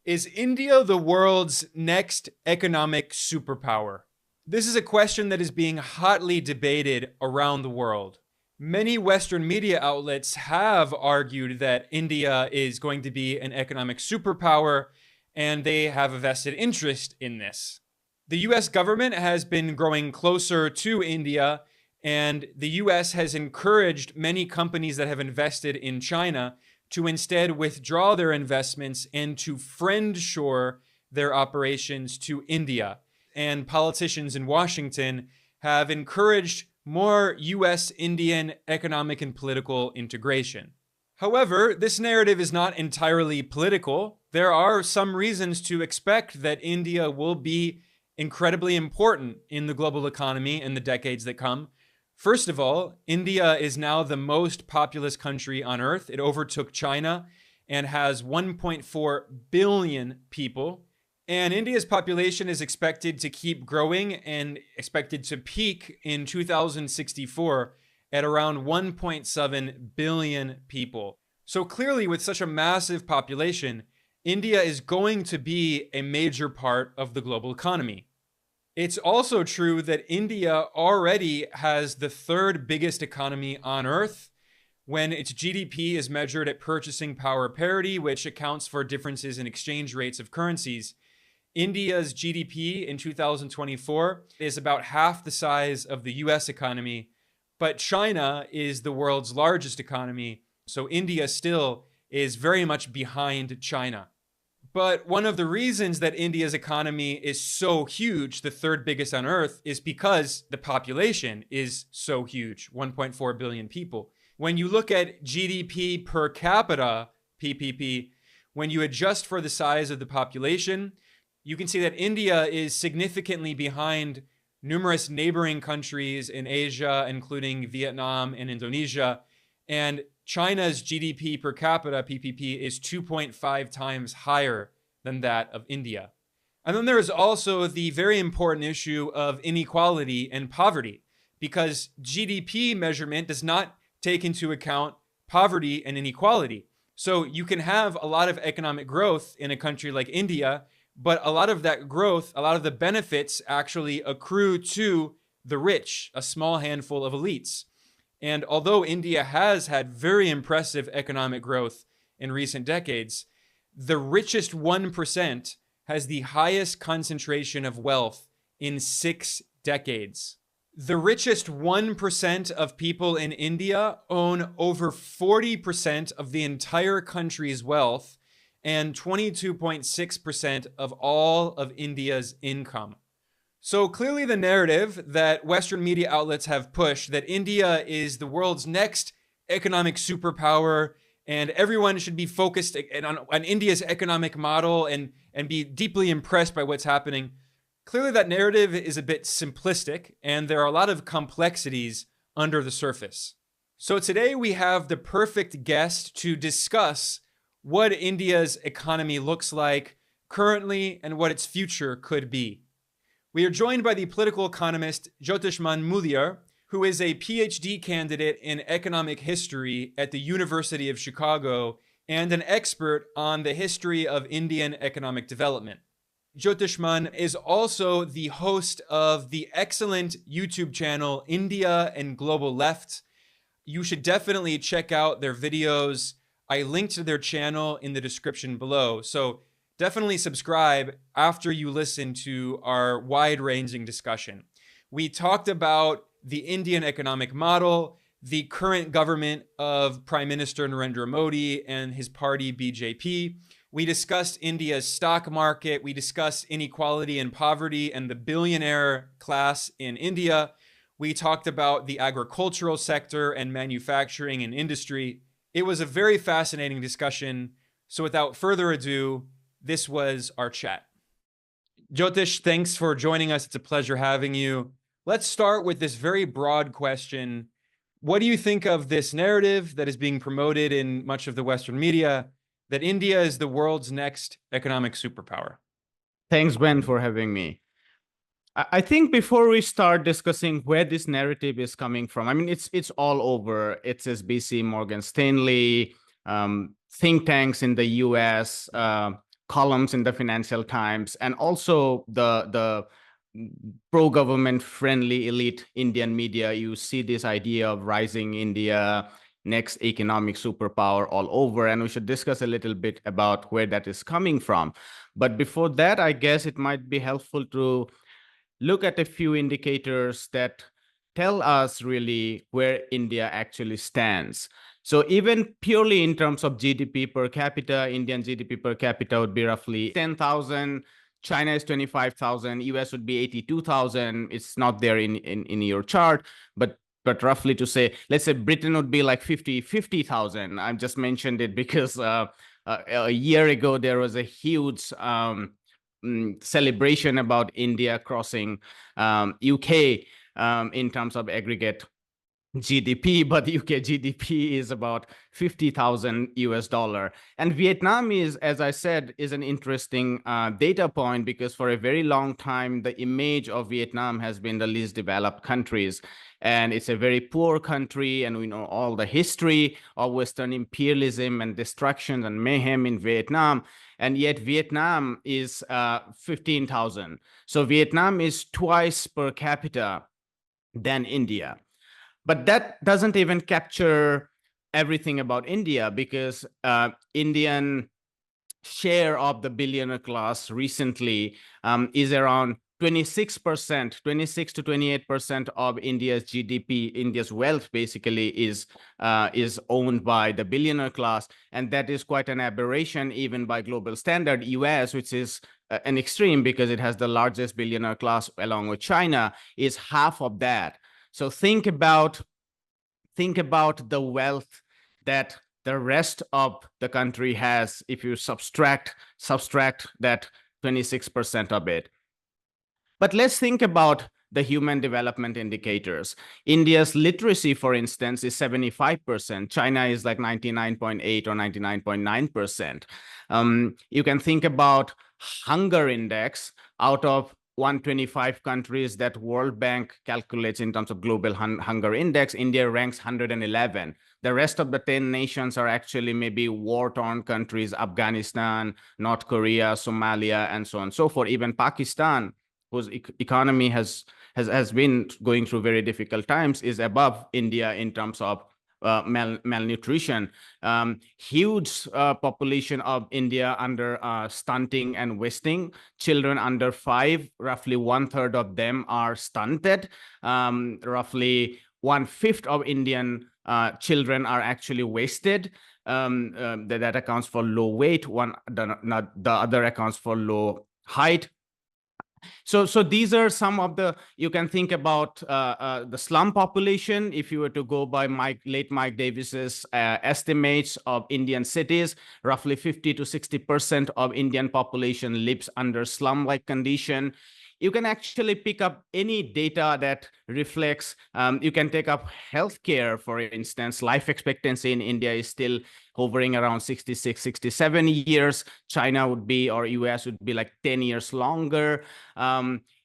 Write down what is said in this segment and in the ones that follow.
Is India the world's next economic superpower? This is a question that is being hotly debated around the world. Many Western media outlets have argued that India is going to be an economic superpower, and they have a vested interest in this. The US government has been growing closer to India, and the US has encouraged many companies that have invested in China to instead withdraw their investments and to friendshore their operations to India. And politicians in Washington have encouraged more US-Indian economic and political integration. However, this narrative is not entirely political. There are some reasons to expect that India will be incredibly important in the global economy in the decades that come. First of all, India is now the most populous country on Earth. It overtook China and has 1.4 billion people. And India's population is expected to keep growing and expected to peak in 2064 at around 1.7 billion people. So clearly, with such a massive population, India is going to be a major part of the global economy. It's also true that India already has the third biggest economy on Earth when its GDP is measured at purchasing power parity, which accounts for differences in exchange rates of currencies. India's GDP in 2024 is about half the size of the US economy, but China is the world's largest economy, so India still is very much behind China. But one of the reasons that India's economy is so huge, the third biggest on Earth, is because the population is so huge, 1.4 billion people. When you look at GDP per capita, PPP, when you adjust for the size of the population, you can see that India is significantly behind numerous neighboring countries in Asia, including Vietnam and Indonesia. And China's GDP per capita, PPP, is 2.5 times higher than that of India. And then there is also the very important issue of inequality and poverty, because GDP measurement does not take into account poverty and inequality. So you can have a lot of economic growth in a country like India, but a lot of that growth, a lot of the benefits actually accrue to the rich, a small handful of elites. And although India has had very impressive economic growth in recent decades, the richest 1% has the highest concentration of wealth in 6 decades. The richest 1% of people in India own over 40% of the entire country's wealth and 22.6% of all of India's income. So clearly the narrative that Western media outlets have pushed that India is the world's next economic superpower and everyone should be focused on India's economic model and be deeply impressed by what's happening. Clearly that narrative is a bit simplistic and there are a lot of complexities under the surface. So today we have the perfect guest to discuss what India's economy looks like currently and what its future could be. We are joined by the political economist Jyotishman Mudaliar, who is a PhD candidate in economic history at the University of Chicago and an expert on the history of Indian economic development. Jyotishman is also the host of the excellent YouTube channel India and Global Left. You should definitely check out their videos. I linked to their channel in the description below. So definitely subscribe after you listen to our wide-ranging discussion. We talked about the Indian economic model, the current government of Prime Minister Narendra Modi and his party BJP. We discussed India's stock market. We discussed inequality and poverty and the billionaire class in India. We talked about the agricultural sector and manufacturing and industry. It was a very fascinating discussion. So without further ado, this was our chat. Jyotish, thanks for joining us. It's a pleasure having you. Let's start with this very broad question. What do you think of this narrative that is being promoted in much of the Western media that India is the world's next economic superpower? Thanks, Ben, for having me. I think before we start discussing where this narrative is coming from, I mean, it's all over. It's SBC, Morgan Stanley, think tanks in the US, columns in the Financial Times, and also the pro-government friendly elite Indian media. You see this idea of rising India, next economic superpower all over, and we should discuss a little bit about where that is coming from. But before that, I guess it might be helpful to look at a few indicators that tell us really where India actually stands. So even purely in terms of GDP per capita, Indian GDP per capita would be roughly 10,000. China is 25,000. US would be 82,000. It's not there in your chart, but roughly to say, let's say Britain would be like 50,000. I've just mentioned it because a year ago there was a huge celebration about India crossing UK in terms of aggregate GDP, but UK GDP is about 50,000 US dollar. And Vietnam is, as I said, is an interesting data point, because for a very long time, the image of Vietnam has been the least developed countries. And it's a very poor country, and we know all the history of Western imperialism and destruction and mayhem in Vietnam. And yet Vietnam is 15,000. So Vietnam is twice per capita than India. But that doesn't even capture everything about India, because Indian share of the billionaire class recently is around 26%, 26 to 28% of India's GDP. India's wealth basically is owned by the billionaire class, and that is quite an aberration even by global standard. US, which is an extreme because it has the largest billionaire class along with China, is half of that. So think about the wealth that the rest of the country has if you subtract that 26% of it. But let's think about the human development indicators. India's literacy, for instance, is 75%. China is like 99.8 or 99.9%. You can think about hunger index. Out of 125 countries that World Bank calculates in terms of global hunger index, India ranks 111. The rest of the 10 nations are actually maybe war-torn countries: Afghanistan, North Korea, Somalia, and so on and so forth. Even Pakistan, whose economy has been going through very difficult times, is above India in terms of malnutrition. Huge population of India under stunting and wasting. Children under 5, roughly 1/3 of them are stunted. Roughly 1/5 of Indian children are actually wasted. That accounts for low weight. The other accounts for low height. So these are some of the, you can think about the slum population. If you were to go by late Mike Davis's estimates of Indian cities, roughly 50 to 60% of Indian population lives under slum-like condition. You can actually pick up any data that reflects, you can take up healthcare, for instance. Life expectancy in India is still hovering around 66, 67 years. China would be, or US would be like 10 years longer.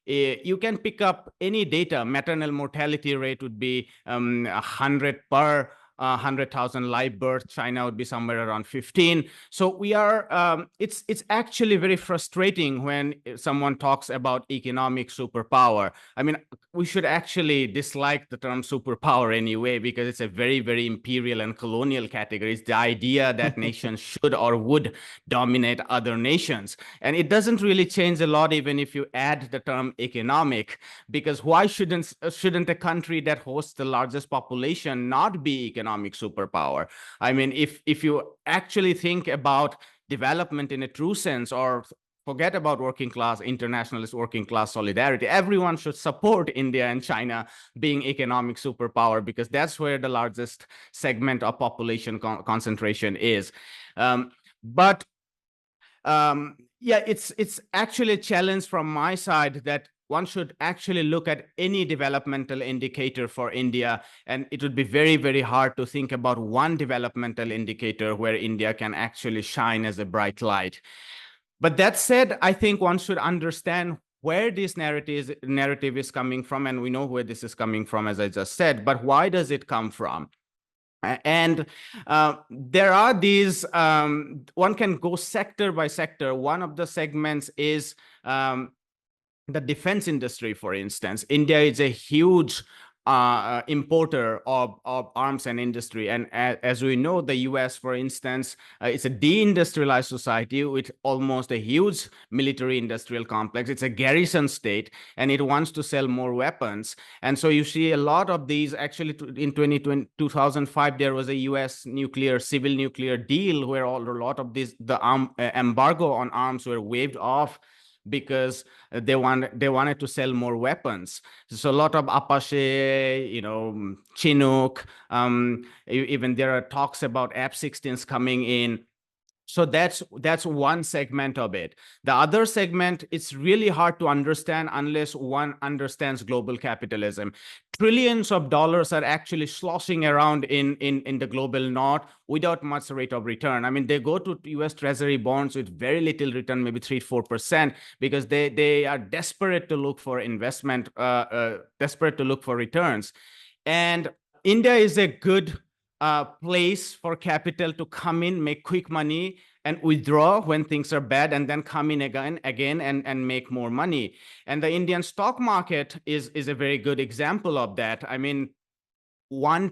You can pick up any data. Maternal mortality rate would be 100 per 100,000 live births. China would be somewhere around 15. So we are, it's actually very frustrating when someone talks about economic superpower. I mean, we should actually dislike the term superpower anyway, because it's a very, very imperial and colonial category. It's the idea that nations should or would dominate other nations. And it doesn't really change a lot even if you add the term economic, because why shouldn't a country that hosts the largest population not be economic superpower? I mean, if you actually think about development in a true sense, or forget about working class, internationalist working class solidarity, everyone should support India and China being economic superpower, because that's where the largest segment of population concentration is. Yeah, it's actually a challenge from my side that one should actually look at any developmental indicator for India, and it would be very, very hard to think about one developmental indicator where India can actually shine as a bright light. But that said, I think one should understand where this narrative is coming from, and we know where this is coming from, as I just said, but why does it come from? And there are these, one can go sector by sector. One of the segments is the defense industry, for instance. India is a huge importer of arms and industry. And as we know, the US, for instance, it's a deindustrialized society with almost a huge military industrial complex. It's a garrison state, and it wants to sell more weapons. And so you see a lot of these. Actually, in 2005, there was a US civil nuclear deal where a lot of the embargo on arms were waived off because they wanted to sell more weapons. So a lot of Apache, Chinook, even there are talks about F-16s coming in. So that's one segment of it. The other segment, it's really hard to understand unless one understands global capitalism. Trillions of dollars are actually sloshing around in the global north without much rate of return. I mean, they go to US Treasury bonds with very little return, maybe 3-4%, because they are desperate to look for investment, desperate to look for returns. And India is a good place for capital to come in, make quick money, and withdraw when things are bad, and then come in again and make more money. And the Indian stock market is a very good example of that. I mean, 1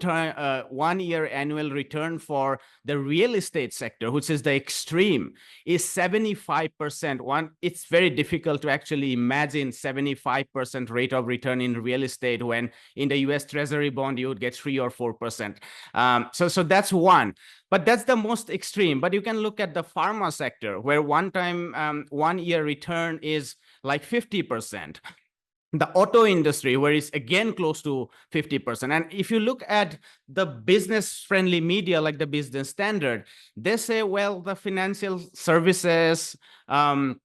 year annual return for the real estate sector, which is the extreme, is 75%. It's very difficult to actually imagine 75% rate of return in real estate when in the US Treasury bond you would get 3 or 4%. So that's one. But that's the most extreme. But you can look at the pharma sector, where 1 year return is like 50%. The auto industry, where it's again close to 50%. And if you look at the business-friendly media, like the Business Standard, they say, well, the financial services, the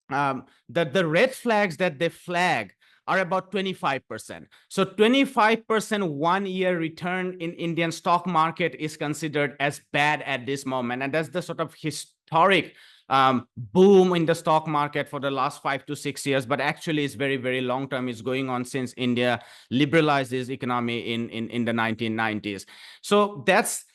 red flags that they flag are about 25%. So 25% 1 year return in Indian stock market is considered as bad at this moment. And that's the sort of historic boom in the stock market for the last 5 to 6 years, but actually it's very, very long term. It's going on since India liberalized its economy in the 1990s. So that's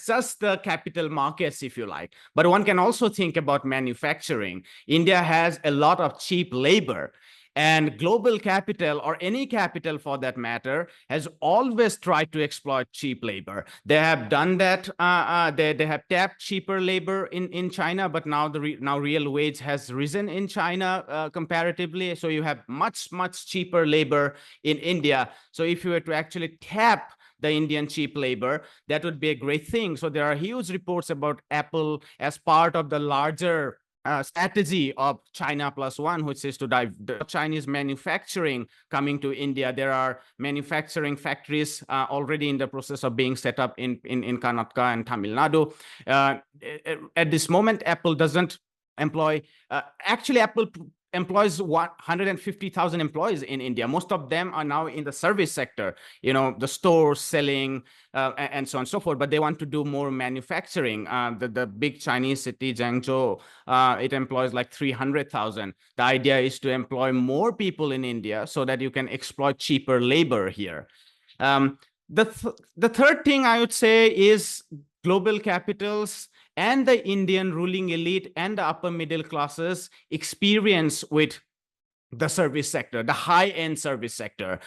just the capital markets, if you like. But one can also think about manufacturing. India has a lot of cheap labor. And global capital, or any capital for that matter, has always tried to exploit cheap labor. They have done that. They have tapped cheaper labor in China, but now now real wage has risen in China comparatively. So you have much cheaper labor in India. So if you were to actually tap the Indian cheap labor, that would be a great thing. So there are huge reports about Apple as part of the larger strategy of China Plus One, which is to drive Chinese manufacturing coming to India. There are manufacturing factories already in the process of being set up in Karnataka and Tamil Nadu. At this moment, Apple doesn't employ, actually Apple employs 150,000 employees in India. Most of them are now in the service sector, the stores selling and so on and so forth, but they want to do more manufacturing. The big Chinese city, Zhengzhou, it employs like 300,000. The idea is to employ more people in India so that you can exploit cheaper labor here. The third thing I would say is global capitals and the Indian ruling elite and the upper middle classes experience with the service sector, the high-end service sector.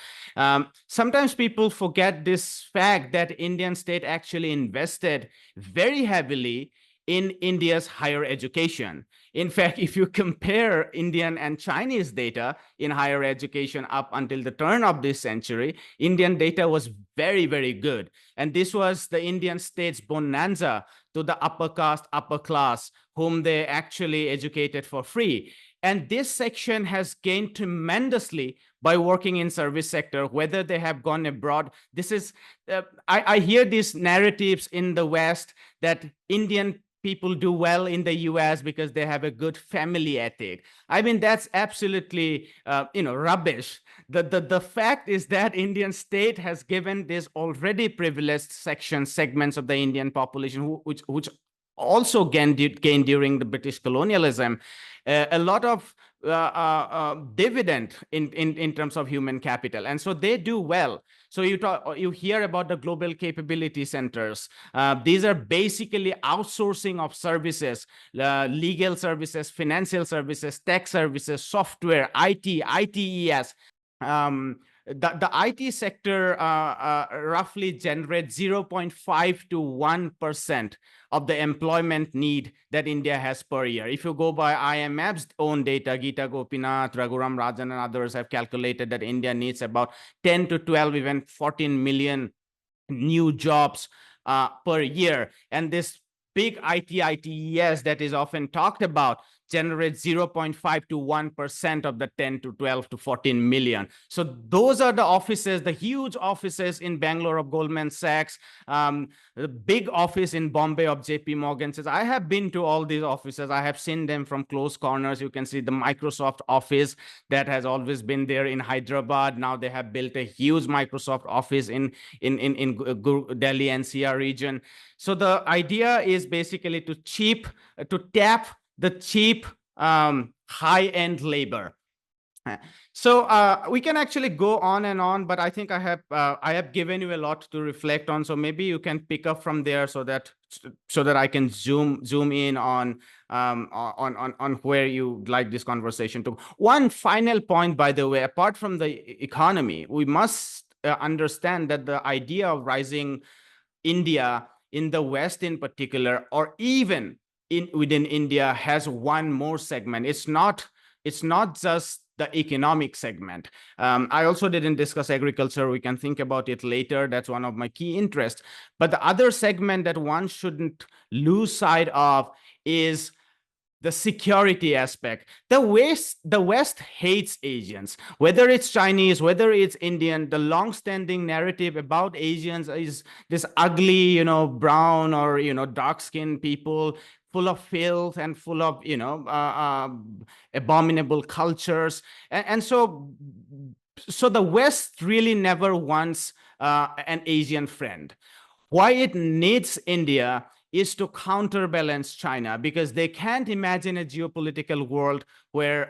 Sometimes people forget this fact that Indian state actually invested very heavily in India's higher education. In fact, if you compare Indian and Chinese data in higher education up until the turn of this century, Indian data was very, very good. And this was the Indian state's bonanza to the upper caste, upper class, whom they actually educated for free. And this section has gained tremendously by working in service sector, whether they have gone abroad. This is, I hear these narratives in the West that Indian people do well in the US because they have a good family ethic. I mean, that's absolutely, rubbish. The fact is that Indian state has given this already privileged segments of the Indian population, which also gained during the British colonialism, a lot of dividend in terms of human capital, and so they do well. So you hear about the global capability centers. These are basically outsourcing of services, legal services, financial services, tech services, software, ITES. The IT sector roughly generates 0.5 to 1% of the employment need that India has per year. If you go by IMF's own data, Geeta Gopinath, Raghuram Rajan, and others have calculated that India needs about 10 to 12, even 14 million new jobs per year. And this big ITES that is often talked about generates 0.5 to 1% of the 10 to 12 to 14 million. So those are the offices, the huge offices in Bangalore of Goldman Sachs, the big office in Bombay of JP Morgan. Says, I have been to all these offices. I have seen them from close corners. You can see the Microsoft office that has always been there in Hyderabad. Now they have built a huge Microsoft office in Delhi NCR region. So the idea is basically to tap the cheap high-end labor. So we can actually go on and on, but I think I have given you a lot to reflect on. So maybe you can pick up from there so that I can zoom in on where you like this conversation to. One final point, by the way, apart from the economy, we must understand that the idea of rising India in the West in particular, or even within India, has one more segment. It's not just the economic segment. I also didn't discuss agriculture. We can think about it later. That's one of my key interests. But the other segment that one shouldn't lose sight of is the security aspect. The West hates Asians, whether it's Chinese, whether it's Indian. The long-standing narrative about Asians is this ugly, brown or, dark-skinned people full of filth and full of, abominable cultures. And so the West really never wants an Asian friend. Why it needs India is to counterbalance China, because they can't imagine a geopolitical world where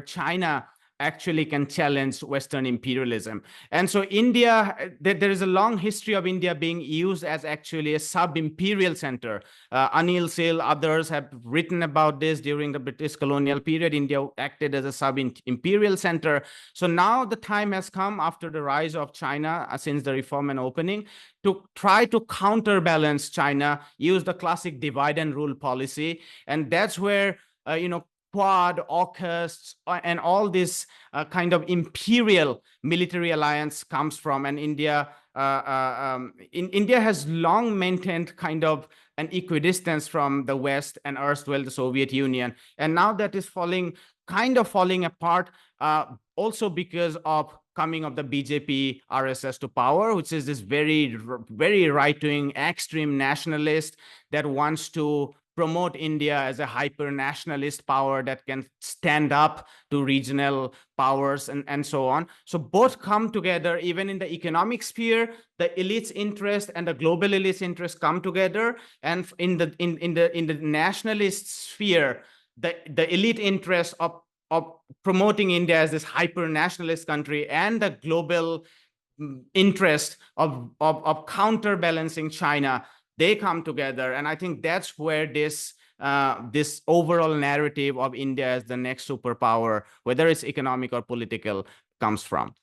China actually can challenge Western imperialism. And so India, there is a long history of India being used as actually a sub-imperial center. Anil Sil, others have written about this during the British colonial period. India acted as a sub-imperial center. So now the time has come, after the rise of China, since the reform and opening, to try to counterbalance China, use the classic divide and rule policy. And that's where, Quad, AUKUS, and all this kind of imperial military alliance comes from. And India has long maintained kind of an equidistance from the West and erstwhile the Soviet Union. And now that is falling apart, also because of coming of the BJP RSS to power, which is this very, very right-wing extreme nationalist that wants to promote India as a hyper-nationalist power that can stand up to regional powers and so on. So both come together. Even in the economic sphere, the elite's interest and the global elite's interest come together. And in the nationalist sphere, the elite interest of promoting India as this hyper-nationalist country and the global interest of counterbalancing China, they come together. And I think that's where this overall narrative of India as the next superpower, whether it's economic or political, comes from.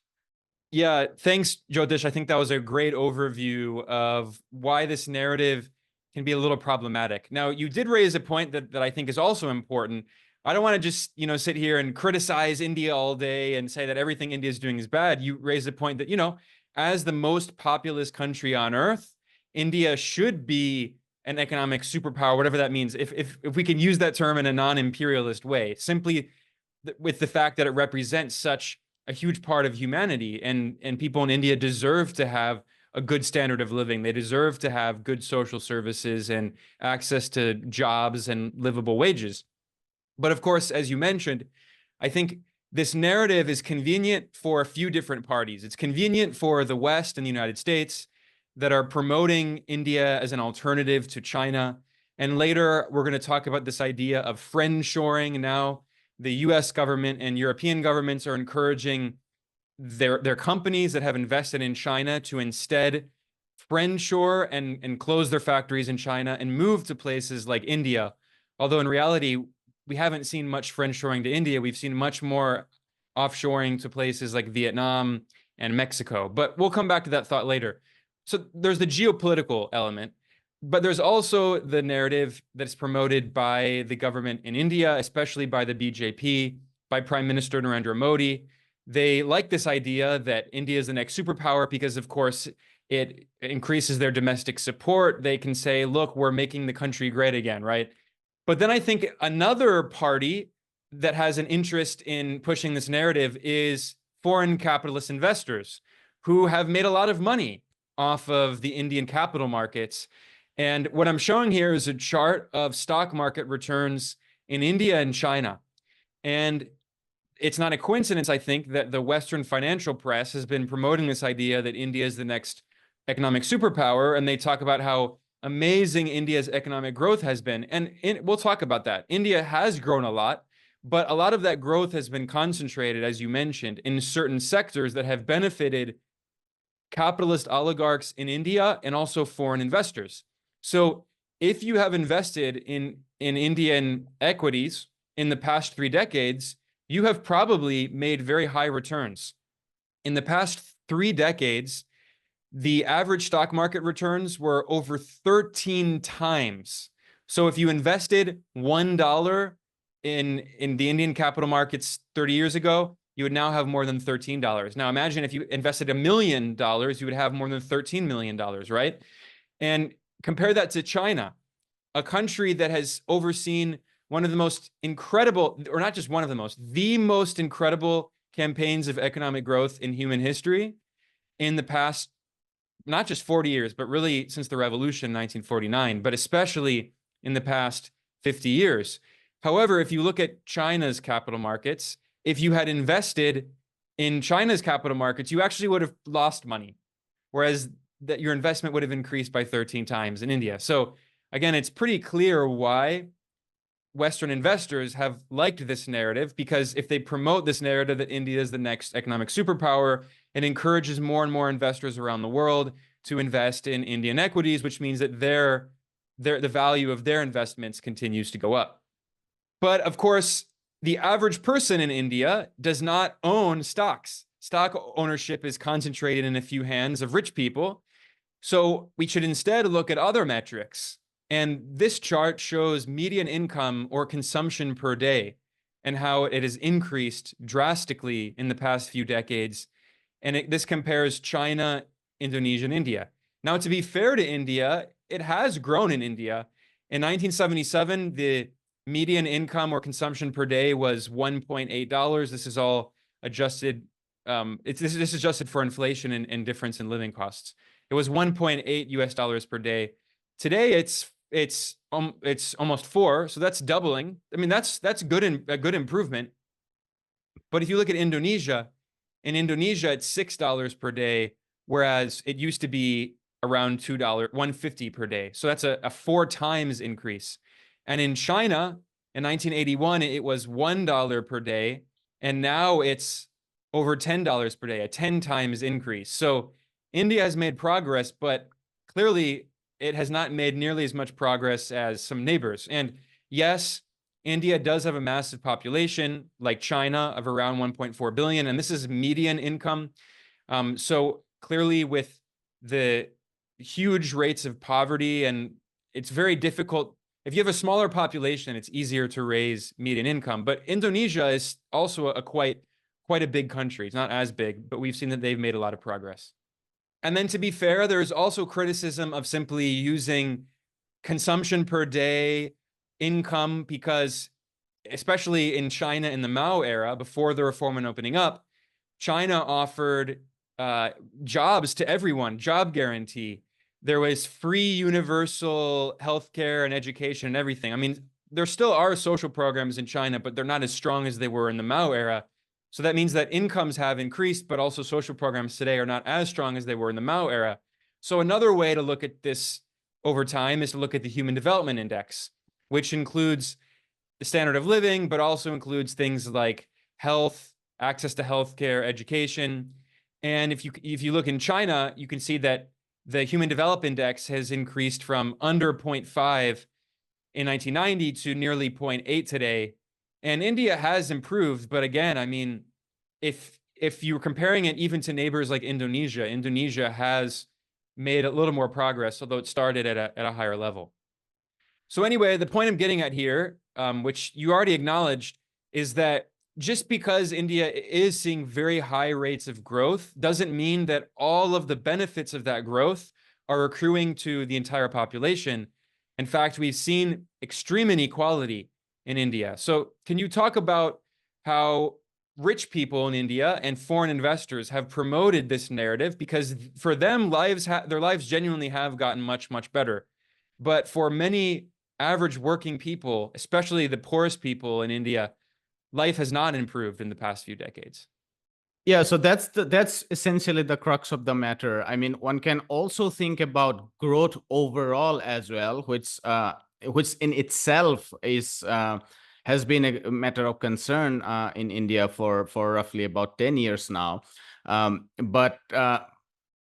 Yeah, thanks, Jyotish. I think that was a great overview of why this narrative can be a little problematic. Now, you did raise a point that I think is also important. I don't want to just, sit here and criticize India all day and say that everything India is doing is bad. You raised a point that, as the most populous country on earth, India should be an economic superpower, whatever that means, if we can use that term in a non-imperialist way, simply with the fact that it represents such a huge part of humanity, and people in India deserve to have a good standard of living. They deserve to have good social services and access to jobs and livable wages. But of course, as you mentioned, I think this narrative is convenient for a few different parties. It's convenient for the West and the United States that are promoting India as an alternative to China. And later, we're going to talk about this idea of friend shoring now, the US government and European governments are encouraging their companies that have invested in China to instead friendshore and close their factories in China and move to places like India. Although in reality, we haven't seen much friendshoring to India. We've seen much more offshoring to places like Vietnam and Mexico. But we'll come back to that thought later. So there's the geopolitical element, but there's also the narrative that's promoted by the government in India, especially by the BJP, by Prime Minister Narendra Modi. They like this idea that India is the next superpower because, of course, it increases their domestic support. They can say, look, we're making the country great again, right? But then I think another party that has an interest in pushing this narrative is foreign capitalist investors who have made a lot of money off of the Indian capital markets. And what I'm showing here is a chart of stock market returns in India and China. And it's not a coincidence, I think, that the Western financial press has been promoting this idea that India is the next economic superpower. And they talk about how amazing India's economic growth has been. And we'll talk about that. India has grown a lot, but a lot of that growth has been concentrated, as you mentioned, in certain sectors that have benefited capitalist oligarchs in India and also foreign investors. So if you have invested in Indian equities in the past 3 decades, you have probably made very high returns. In the past 3 decades, the average stock market returns were over 13 times. So if you invested $1 in the Indian capital markets 30 years ago, you would now have more than $13. Now imagine if you invested $1 million, you would have more than $13 million, right? And compare that to China, a country that has overseen one of the most incredible, or not just one of the most incredible campaigns of economic growth in human history in the past, not just 40 years, but really since the revolution in 1949, but especially in the past 50 years. However, if you look at China's capital markets, if you had invested in China's capital markets, you actually would have lost money, whereas that your investment would have increased by 13 times in India. So again, it's pretty clear why Western investors have liked this narrative, because if they promote this narrative that India is the next economic superpower, it encourages more and more investors around the world to invest in Indian equities, which means that the value of their investments continues to go up. But of course, the average person in India does not own stocks. Stock ownership is concentrated in a few hands of rich people. So we should instead look at other metrics. And this chart shows median income or consumption per day and how it has increased drastically in the past few decades. And this compares China, Indonesia, and India. Now, to be fair to India, it has grown in India. In 1977, the median income or consumption per day was $1.8. This is all adjusted. This is adjusted for inflation and difference in living costs. It was 1.8 US dollars per day. Today, it's almost 4, so that's doubling. I mean, that's good and a good improvement. But if you look at Indonesia, in Indonesia, it's $6 per day, whereas it used to be around $2, $1.50 per day. So that's a 4 times increase. And in China, in 1981, it was $1 per day, and now it's over $10 per day, a 10 times increase. So India has made progress, but clearly it has not made nearly as much progress as some neighbors. And yes, India does have a massive population like China of around 1.4 billion, and this is median income. So clearly with the huge rates of poverty, and it's very difficult. If you have a smaller population, it's easier to raise median income. But Indonesia is also quite a big country. It's not as big, but we've seen that they've made a lot of progress. And then to be fair, there's also criticism of simply using consumption per day income, because especially in China in the Mao era, before the reform and opening up, China offered jobs to everyone, job guarantee. There was free universal healthcare and education and everything. I mean, there still are social programs in China, but they're not as strong as they were in the Mao era. So that means that incomes have increased, but also social programs today are not as strong as they were in the Mao era. So another way to look at this over time is to look at the Human Development Index, which includes the standard of living, but also includes things like health, access to healthcare, education. And if you look in China, you can see that the Human Development Index has increased from under zero point 0.5 in 1990 to nearly 0.8 today. And India has improved, but again, I mean, if you're comparing it even to neighbors like Indonesia, Indonesia has made a little more progress, although it started at a higher level. So anyway, the point I'm getting at here, which you already acknowledged, is that just because India is seeing very high rates of growth doesn't mean that all of the benefits of that growth are accruing to the entire population. In fact, we've seen extreme inequality in India. So can you talk about how rich people in India and foreign investors have promoted this narrative? Because for them, their lives genuinely have gotten much, much better. But for many average working people, especially the poorest people in India, life has not improved in the past few decades. Yeah, so that's essentially the crux of the matter. I mean, one can also think about growth overall as well, which in itself is has been a matter of concern in India for roughly about 10 years now. But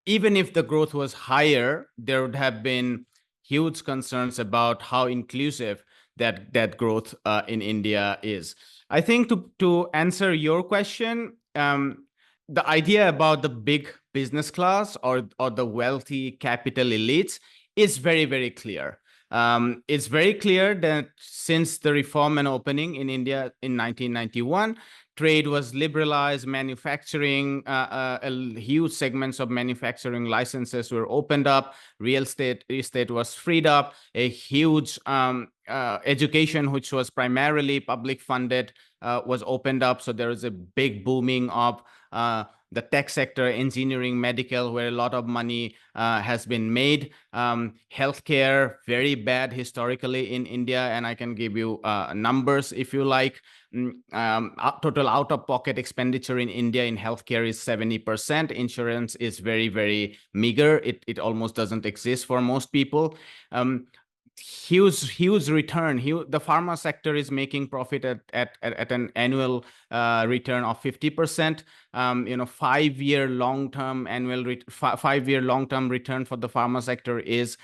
even if the growth was higher, there would have been huge concerns about how inclusive that growth in India is. I think to answer your question, the idea about the big business class or the wealthy capital elites is very, very clear. It's very clear that since the reform and opening in India in 1991, trade was liberalized, manufacturing, huge segments of manufacturing licenses were opened up, real estate was freed up, a huge education, which was primarily public funded, was opened up. So there is a big booming of the tech sector, engineering, medical, where a lot of money has been made. Healthcare, very bad historically in India, and I can give you numbers if you like. Total out-of-pocket expenditure in India in healthcare is 70%. Insurance is very, very meager. It almost doesn't exist for most people. Huge return. The pharma sector is making profit at an annual return of 50%. 5-year long-term return for the pharma sector is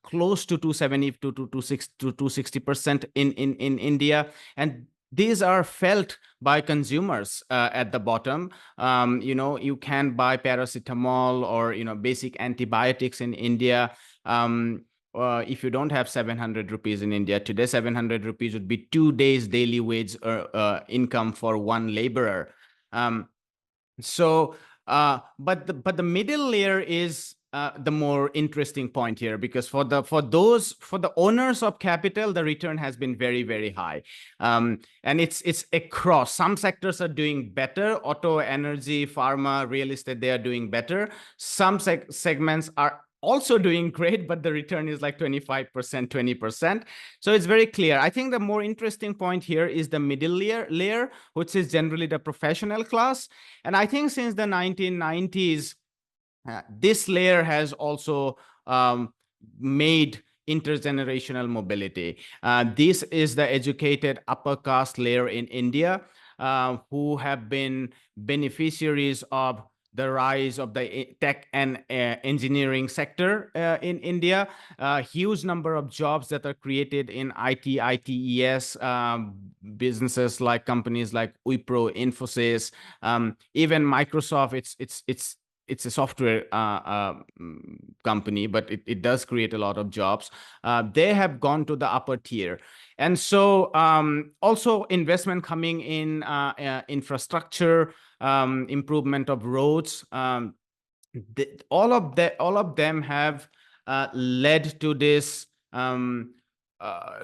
close to 270 to 260% in India, and these are felt by consumers at the bottom. You can buy paracetamol or basic antibiotics in India. If you don't have 700 rupees in India today, 700 rupees would be 2 days daily wage income for one laborer. But the middle layer is the more interesting point here, because for the owners of capital, the return has been very, very high, and it's across. Some sectors are doing better: auto, energy, pharma, real estate. They are doing better. Some segments are also doing great, but the return is like 25%, 20%. So it's very clear. I think the more interesting point here is the middle layer, which is generally the professional class. And I think since the 1990s, this layer has also made intergenerational mobility. This is the educated upper caste layer in India, who have been beneficiaries of the rise of the tech and engineering sector in India. Huge number of jobs that are created in IT, ITES, businesses like companies like Wipro, Infosys, even Microsoft. It's a software company, but it does create a lot of jobs. They have gone to the upper tier. And so also investment coming in infrastructure, improvement of roads. All of them have led to this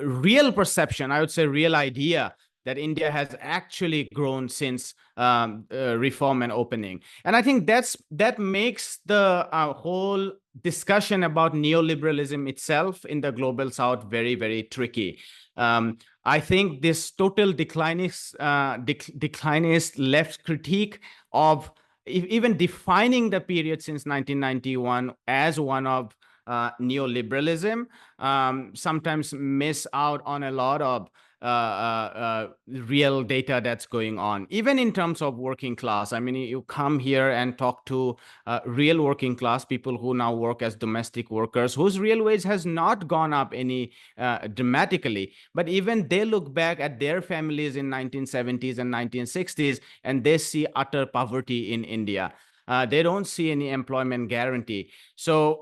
real perception, I would say real idea, that India has actually grown since reform and opening. And I think that makes the whole discussion about neoliberalism itself in the global south very, very tricky. I think this total declinist left critique of even defining the period since 1991 as one of neoliberalism sometimes miss out on a lot of real data that's going on. Even in terms of working class, I mean, you come here and talk to real working class people who now work as domestic workers, whose real wage has not gone up any dramatically. But even they look back at their families in 1970s and 1960s, and they see utter poverty in India. They don't see any employment guarantee. So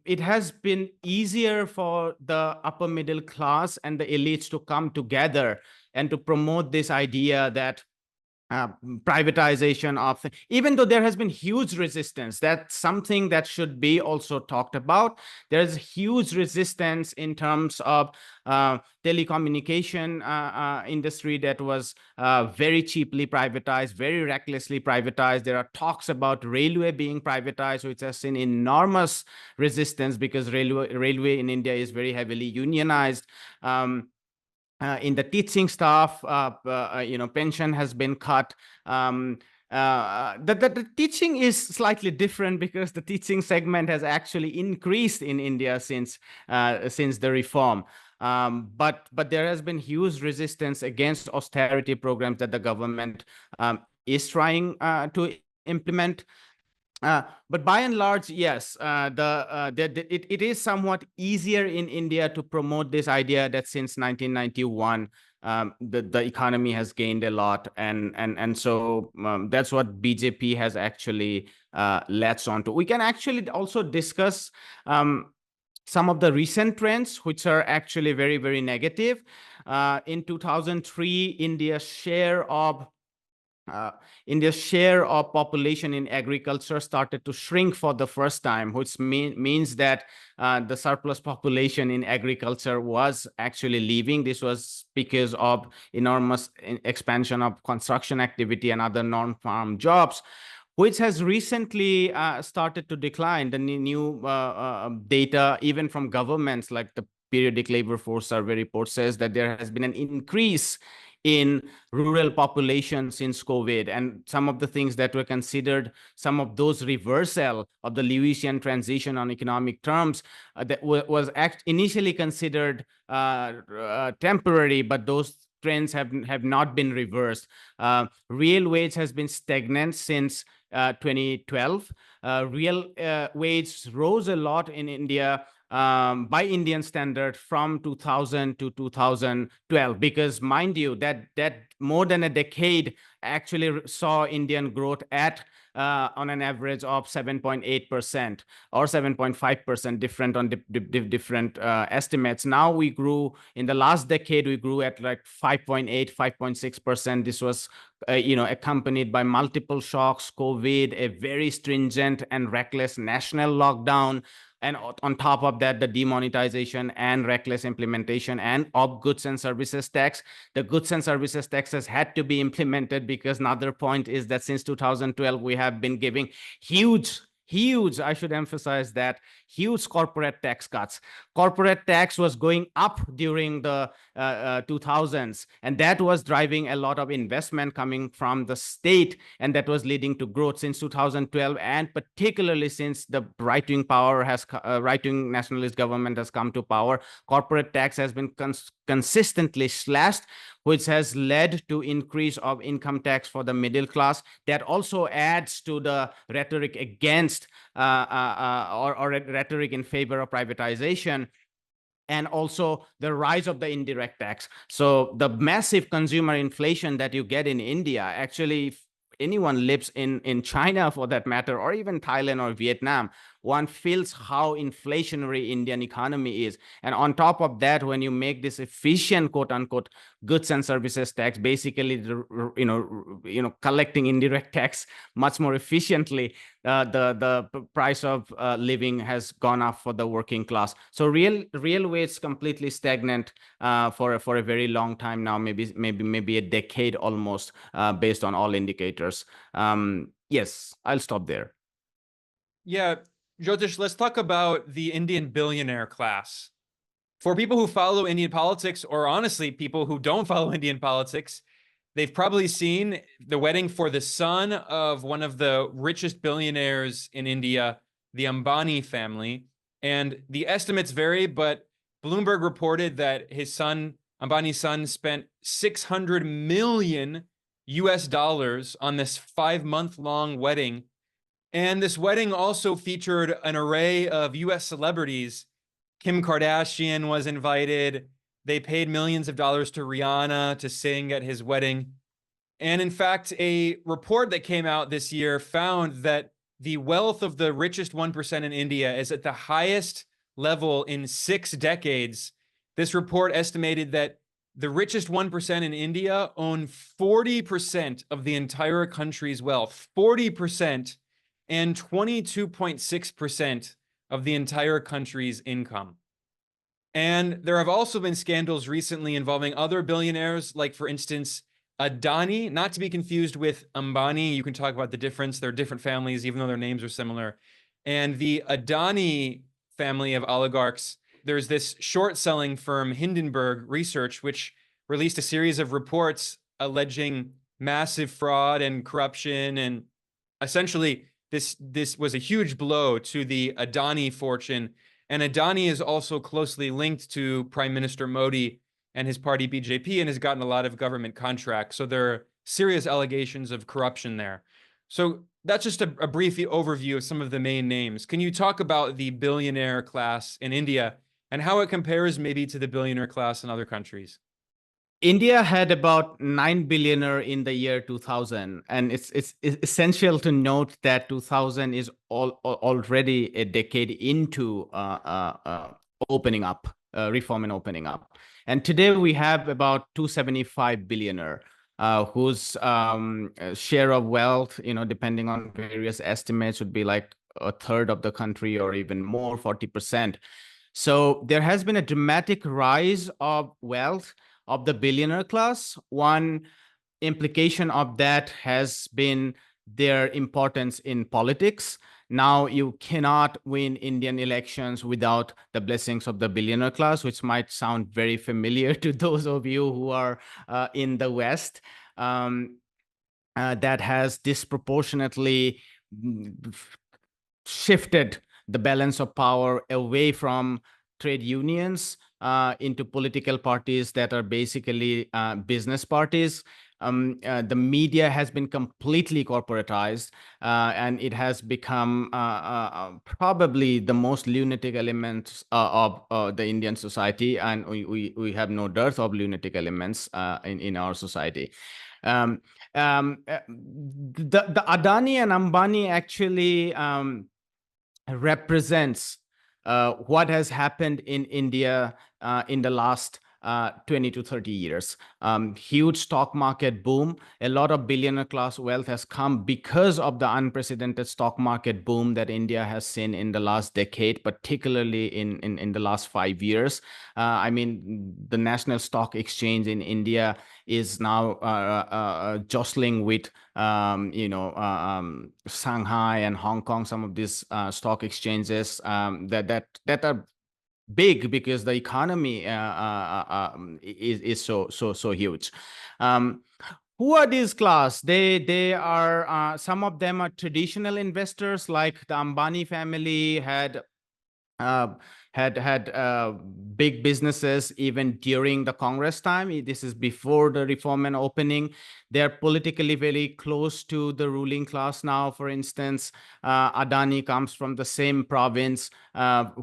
it has been easier for the upper middle class and the elites to come together and to promote this idea that privatization of, even though there has been huge resistance, that's something that should be also talked about. There's huge resistance in terms of telecommunication industry that was very cheaply privatized, very recklessly privatized. There are talks about railway being privatized, which has seen enormous resistance because railway in India is very heavily unionized. In the teaching staff, pension has been cut. The teaching is slightly different because the teaching segment has actually increased in India since the reform. But there has been huge resistance against austerity programs that the government is trying to implement. But by and large, yes, it is somewhat easier in India to promote this idea that since 1991, the economy has gained a lot, and so that's what BJP has actually latched onto. We can actually also discuss some of the recent trends, which are actually very, very negative. In 2003, India's share of population in agriculture started to shrink for the first time, which means that the surplus population in agriculture was actually leaving. This was because of enormous expansion of construction activity and other non-farm jobs, which has recently started to decline. The new data, even from governments like the Periodic Labor Force Survey report, says that there has been an increase in rural population since COVID, and some of the things that were considered, some of those reversal of the Lewisian transition on economic terms that was initially considered temporary, but those trends have not been reversed. Real wage has been stagnant since 2012. Real wage rose a lot in India by Indian standard from 2000 to 2012, because mind you, that more than a decade actually saw Indian growth at on an average of 7.8% or 7.5%, different on different estimates. Now we grew, in the last decade, we grew at like 5.8, 5.6%. This was accompanied by multiple shocks, COVID, a very stringent and reckless national lockdown, and on top of that, the demonetization and reckless implementation and of goods and services tax. The goods and services taxes had to be implemented because another point is that since 2012, we have been giving huge, I should emphasize that, huge corporate tax cuts. Corporate tax was going up during the 2000s, and that was driving a lot of investment coming from the state, and that was leading to growth since 2012, and particularly since the right-wing nationalist government has come to power. Corporate tax has been consistently slashed, which has led to increase of income tax for the middle class. That also adds to the rhetoric against or rhetoric in favor of privatization, and also the rise of the indirect tax. So the massive consumer inflation that you get in India, actually, if anyone lives in China for that matter, or even Thailand or Vietnam, one feels how inflationary Indian economy is. And on top of that, when you make this efficient, quote unquote, goods and services tax, basically, collecting indirect tax much more efficiently, the price of living has gone up for the working class. So real wage completely stagnant for a very long time now, maybe a decade almost, based on all indicators. Yes, I'll stop there. Yeah, Jyotish, let's talk about the Indian billionaire class. For people who follow Indian politics, or honestly, people who don't follow Indian politics, they've probably seen the wedding for the son of one of the richest billionaires in India, the Ambani family. And the estimates vary, but Bloomberg reported that his son Ambani's son spent 600 million US dollars on this 5-month long wedding. And this wedding also featured an array of US celebrities. Kim Kardashian was invited. They paid millions of dollars to Rihanna to sing at his wedding. And in fact, a report that came out this year found that the wealth of the richest 1% in India is at the highest level in 6 decades. This report estimated that the richest 1% in India own 40% of the entire country's wealth, 40%, and 22.6% of the entire country's income. And there have also been scandals recently involving other billionaires, like, for instance, Adani, not to be confused with Ambani. You can talk about the difference. They're different families, even though their names are similar. And the Adani family of oligarchs, there's this short-selling firm, Hindenburg Research, which released a series of reports alleging massive fraud and corruption. And essentially, this was a huge blow to the Adani fortune. And Adani is also closely linked to Prime Minister Modi and his party BJP and has gotten a lot of government contracts. So there are serious allegations of corruption there. So that's just a brief overview of some of the main names. Can you talk about the billionaire class in India and how it compares maybe to the billionaire class in other countries? India had about 9 billionaire in the year 2000, and it's essential to note that 2000 is already a decade into opening up, reform and opening up. And today we have about 275 billionaire, whose share of wealth, depending on various estimates, would be like a third of the country or even more, 40%. So there has been a dramatic rise of wealth of the billionaire class. One implication of that has been their importance in politics. Now you cannot win Indian elections without the blessings of the billionaire class, which might sound very familiar to those of you who are in the West. That has disproportionately shifted the balance of power away from trade unions into political parties that are basically business parties. The media has been completely corporatized, and it has become probably the most lunatic element of the Indian society, and we have no dearth of lunatic elements in our society. The Adani and Ambani actually represents what has happened in India in the last 20 to 30 years. Huge stock market boom. A lot of billionaire class wealth has come because of the unprecedented stock market boom that India has seen in the last decade, particularly in the last 5 years. I mean, the national stock exchange in India is now jostling with Shanghai and Hong Kong, some of these stock exchanges that are big because the economy is so huge. Who are these class? They are some of them are traditional investors, like the Ambani family had big businesses even during the Congress time. This is before the reform and opening. They're politically very close to the ruling class now. For instance, Adani comes from the same province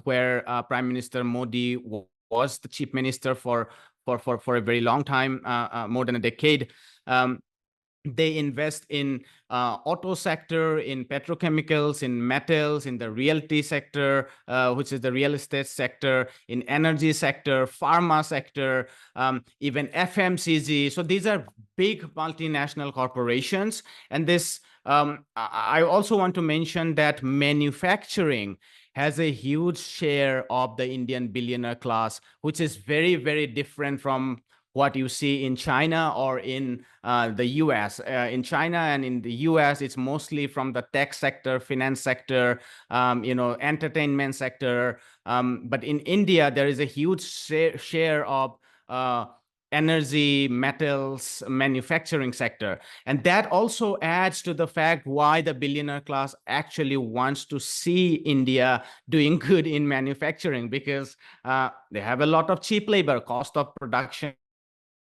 where Prime Minister Modi was the chief minister for a very long time, more than a decade. They invest in auto sector, in petrochemicals, in metals, in the realty sector, which is the real estate sector, in energy sector, pharma sector, even FMCG. So these are big multinational corporations. And this, I also want to mention that manufacturing has a huge share of the Indian billionaire class, which is very, very different from what you see in China or in the US. In China and in the US, it's mostly from the tech sector, finance sector, entertainment sector. But in India, there is a huge share of energy, metals, manufacturing sector. And that also adds to the fact why the billionaire class actually wants to see India doing good in manufacturing, because they have a lot of cheap labor. Cost of production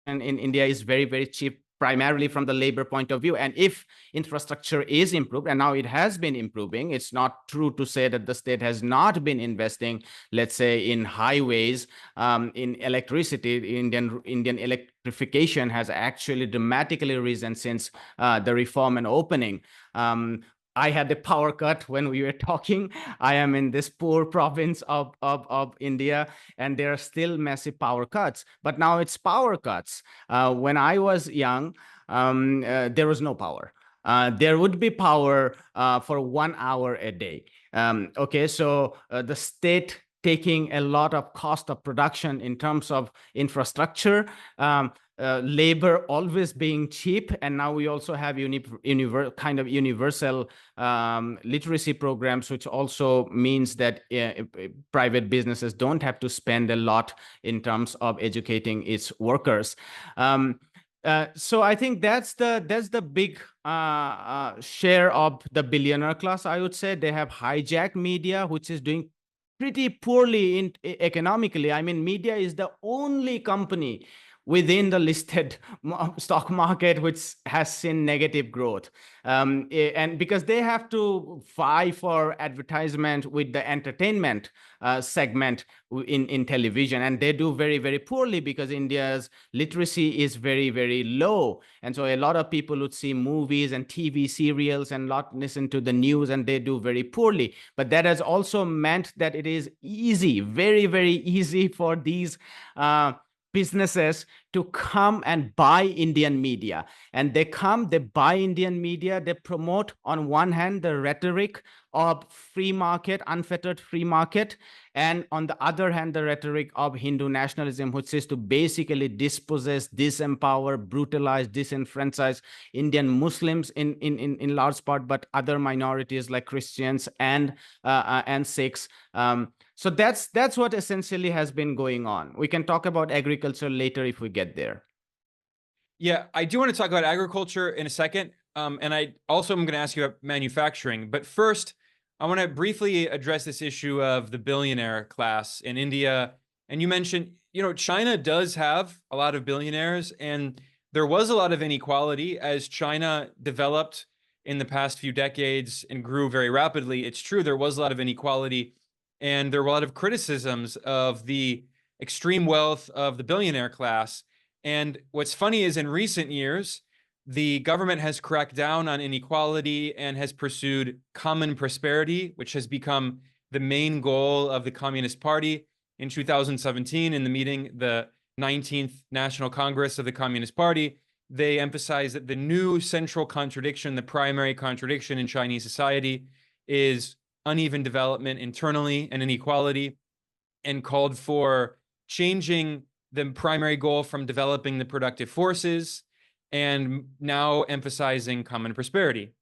in India is very, very cheap, primarily from the labor point of view. And if infrastructure is improved, and now it has been improving, it's not true to say that the state has not been investing, let's say, in highways, in electricity. Indian electrification has actually dramatically risen since the reform and opening. I had a power cut when we were talking. I am in this poor province of India, and there are still massive power cuts. But now it's power cuts. When I was young, there was no power. There would be power for 1 hour a day. Okay, so the state taking a lot of cost of production in terms of infrastructure, labor always being cheap, and now we also have kind of universal literacy programs, which also means that private businesses don't have to spend a lot in terms of educating its workers. So I think that's the big share of the billionaire class. I would say they have hijacked media, which is doing pretty poorly economically. I mean, media is the only company within the listed stock market which has seen negative growth, and because they have to vie for advertisement with the entertainment segment in television, and they do very, very poorly because India's literacy is very, very low, and so a lot of people would see movies and TV serials and not listen to the news, and they do very poorly. But that has also meant that it is easy, very, very easy for these businesses to come and buy Indian media. And they buy Indian media, they promote, on one hand, the rhetoric of free market, unfettered free market, and on the other hand, the rhetoric of Hindu nationalism, which is to basically dispossess, disempower, brutalize, disenfranchise Indian Muslims in large part, but other minorities like Christians and Sikhs. So that's what essentially has been going on. We can talk about agriculture later if we get there. Yeah, I do want to talk about agriculture in a second. And I also am going to ask you about manufacturing. But first, I want to briefly address this issue of the billionaire class in India. And you mentioned, China does have a lot of billionaires, and there was a lot of inequality as China developed in the past few decades and grew very rapidly. It's true, there was a lot of inequality, and there were a lot of criticisms of the extreme wealth of the billionaire class. And what's funny is in recent years, the government has cracked down on inequality and has pursued common prosperity, which has become the main goal of the Communist Party. In 2017, in the meeting, the 19th National Congress of the Communist Party, they emphasized that the new central contradiction, the primary contradiction in Chinese society, is uneven development internally and inequality, and called for changing the primary goal from developing the productive forces and now emphasizing common prosperity.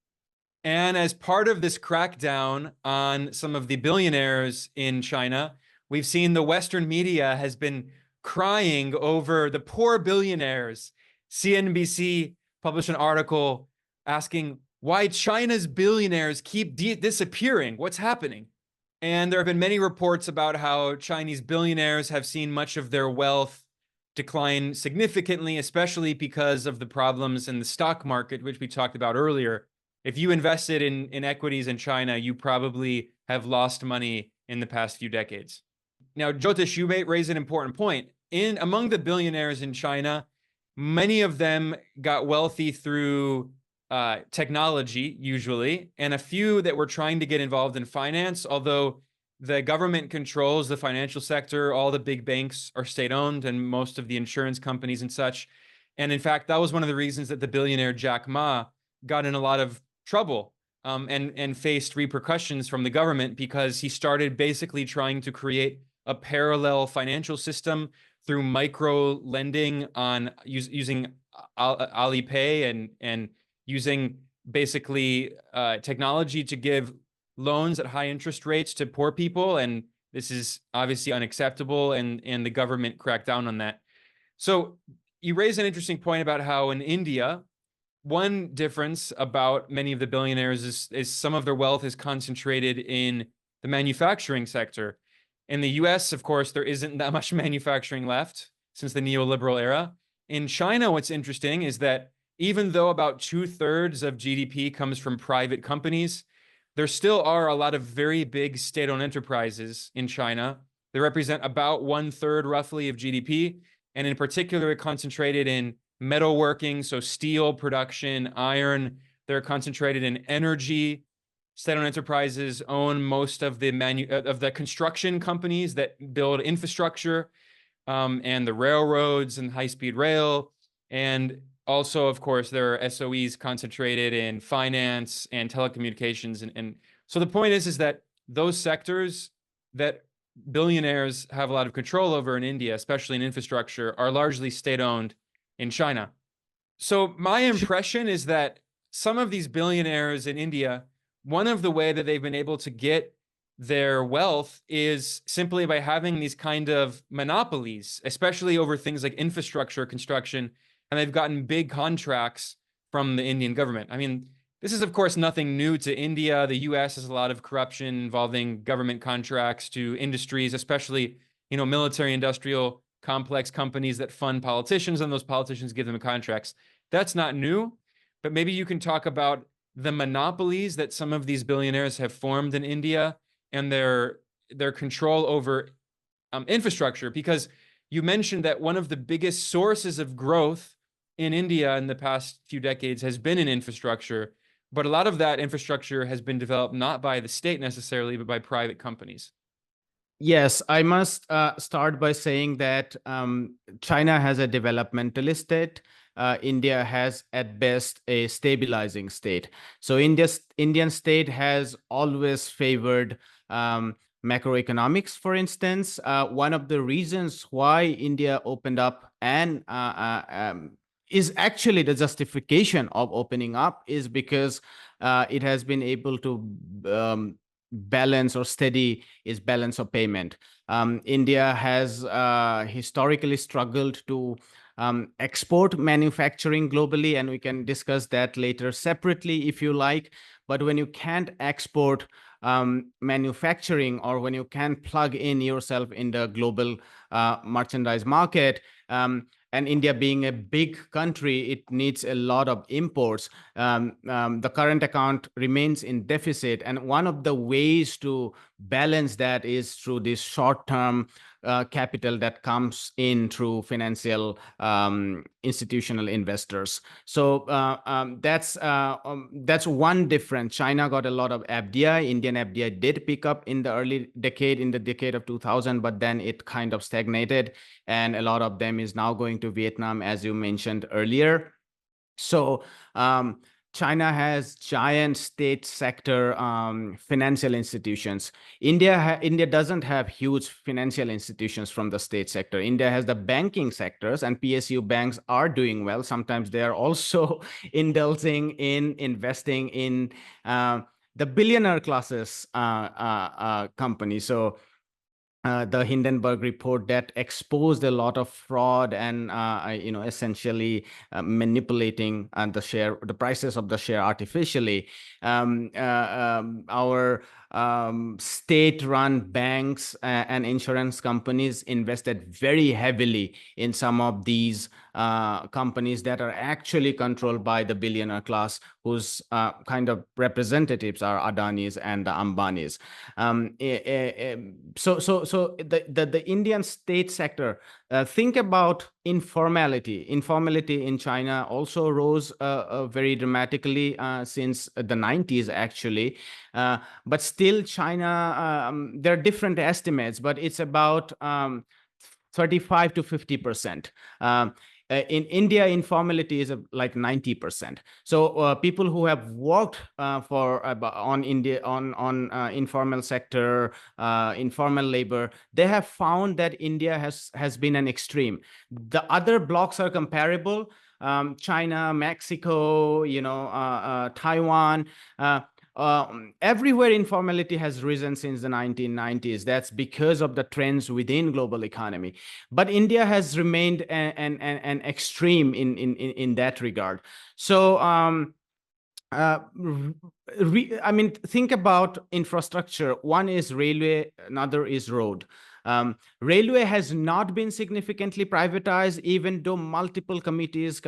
And as part of this crackdown on some of the billionaires in China, we've seen the Western media has been crying over the poor billionaires. CNBC published an article asking why China's billionaires keep disappearing. What's happening? And there have been many reports about how Chinese billionaires have seen much of their wealth decline significantly, especially because of the problems in the stock market, which we talked about earlier. If you invested in equities in China, you probably have lost money in the past few decades. Now, Jyotish, you may raise an important point. Among the billionaires in China, many of them got wealthy through technology, usually, and a few that were trying to get involved in finance, although the government controls the financial sector. All the big banks are state-owned, and most of the insurance companies and such. And in fact, that was one of the reasons that the billionaire Jack Ma got in a lot of trouble and faced repercussions from the government, because he started basically trying to create a parallel financial system through micro lending on using Alipay and using basically technology to give loans at high interest rates to poor people. And this is obviously unacceptable, and the government cracked down on that. So you raise an interesting point about how in India, one difference about many of the billionaires is some of their wealth is concentrated in the manufacturing sector. In the US, of course, there isn't that much manufacturing left since the neoliberal era. In China, what's interesting is that even though about 2/3 of GDP comes from private companies, there still are a lot of very big state-owned enterprises in China. They represent about 1/3 roughly of GDP, and in particular, concentrated in metalworking, so steel production, iron. They're concentrated in energy. State-owned enterprises own most of the construction companies that build infrastructure, and the railroads and high-speed rail. And also, of course, there are SOEs concentrated in finance and telecommunications. And so the point is that those sectors that billionaires have a lot of control over in India, especially in infrastructure, are largely state-owned in China. So my impression is that some of these billionaires in India, one of the way that they've been able to get their wealth is simply by having these kind of monopolies, especially over things like infrastructure construction, and they've gotten big contracts from the Indian government. I mean, this is of course nothing new to India. The US has a lot of corruption involving government contracts to industries, especially, military industrial complex companies that fund politicians, and those politicians give them contracts. That's not new, but maybe you can talk about the monopolies that some of these billionaires have formed in India and their control over infrastructure, because you mentioned that one of the biggest sources of growth in India in the past few decades has been in infrastructure, but a lot of that infrastructure has been developed not by the state necessarily, but by private companies. Yes, I must start by saying that China has a developmentalist state. India has at best a stabilizing state. So Indian state has always favored macroeconomics, for instance. One of the reasons why India opened up and is actually the justification of opening up is because it has been able to balance or steady its balance of payment. India has historically struggled to export manufacturing globally, and we can discuss that later separately if you like. But when you can't export manufacturing, or when you can't plug in yourself in the global merchandise market, and India being a big country, it needs a lot of imports. The current account remains in deficit. And one of the ways to balance that is through this short-term capital that comes in through financial institutional investors. So that's one difference. China got a lot of FDI. Indian FDI did pick up in the decade of 2000, but then it kind of stagnated, and a lot of them is now going to Vietnam, as you mentioned earlier. So China has giant state sector financial institutions. India doesn't have huge financial institutions from the state sector. India has the banking sectors, and PSU banks are doing well. Sometimes they are also indulging in investing in the billionaire classes companies. So the Hindenburg report that exposed a lot of fraud and essentially manipulating the prices of the share artificially. Our state-run banks and insurance companies invested very heavily in some of these companies that are actually controlled by the billionaire class, whose kind of representatives are Adani's and the Ambanis. So the Indian state sector, think about informality. Informality in China also rose very dramatically since the 90s, actually. But still, China, there are different estimates, but it's about 35 to 50%. In India, informality is like 90%. So people who have worked on informal sector, informal labor, they have found that India has been an extreme. The other blocks are comparable. China, Mexico, Taiwan. Everywhere informality has risen since the 1990s. That's because of the trends within global economy. But India has remained an extreme in that regard. So think about infrastructure. One is railway, another is road. Railway has not been significantly privatized, even though multiple committees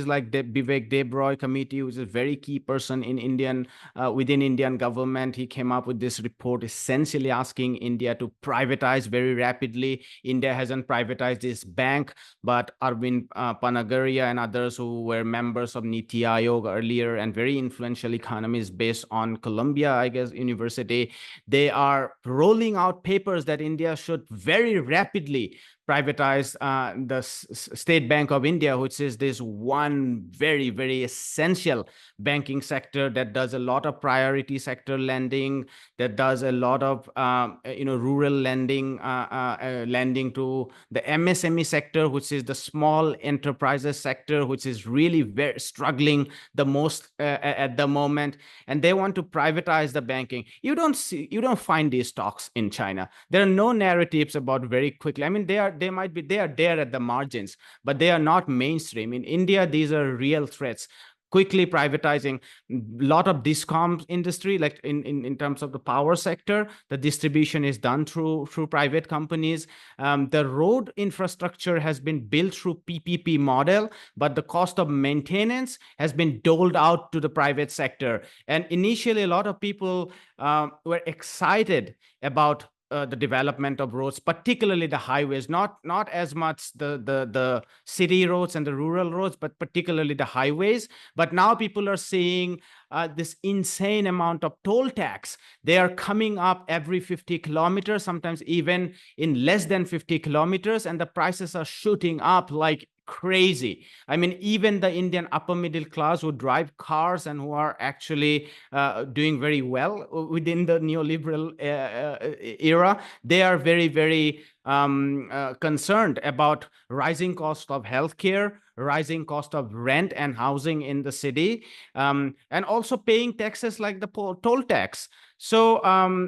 like the Vivek Debroy committee, which is a very key person in within Indian government, he came up with this report essentially asking India to privatize very rapidly. India hasn't privatized this bank, but Arvind Panagaria and others who were members of Niti Aayog earlier and very influential economists based on Columbia, I guess, University, they are rolling out papers that India should very rapidly privatize the State Bank of India, which is this one very, very essential banking sector that does a lot of priority sector lending, that does a lot of rural lending, lending to the MSME sector, which is the small enterprises sector, which is really very struggling the most at the moment. And they want to privatize the banking. You don't find these talks in China. There are no narratives about very quickly. I mean, they are there at the margins, but they are not mainstream. In India, these are real threats. Quickly privatizing a lot of discom industry, like in terms of the power sector, the distribution is done through private companies. The road infrastructure has been built through PPP model, but the cost of maintenance has been doled out to the private sector. And initially, a lot of people were excited about the development of roads, particularly the highways, not as much the city roads and the rural roads, but particularly the highways. But now people are seeing this insane amount of toll tax. They are coming up every 50 kilometers, sometimes even in less than 50 kilometers, and the prices are shooting up like crazy. I mean, even the Indian upper middle class who drive cars and who are actually doing very well within the neoliberal era, they are very, very concerned about rising cost of healthcare, rising cost of rent and housing in the city, and also paying taxes like the toll tax. So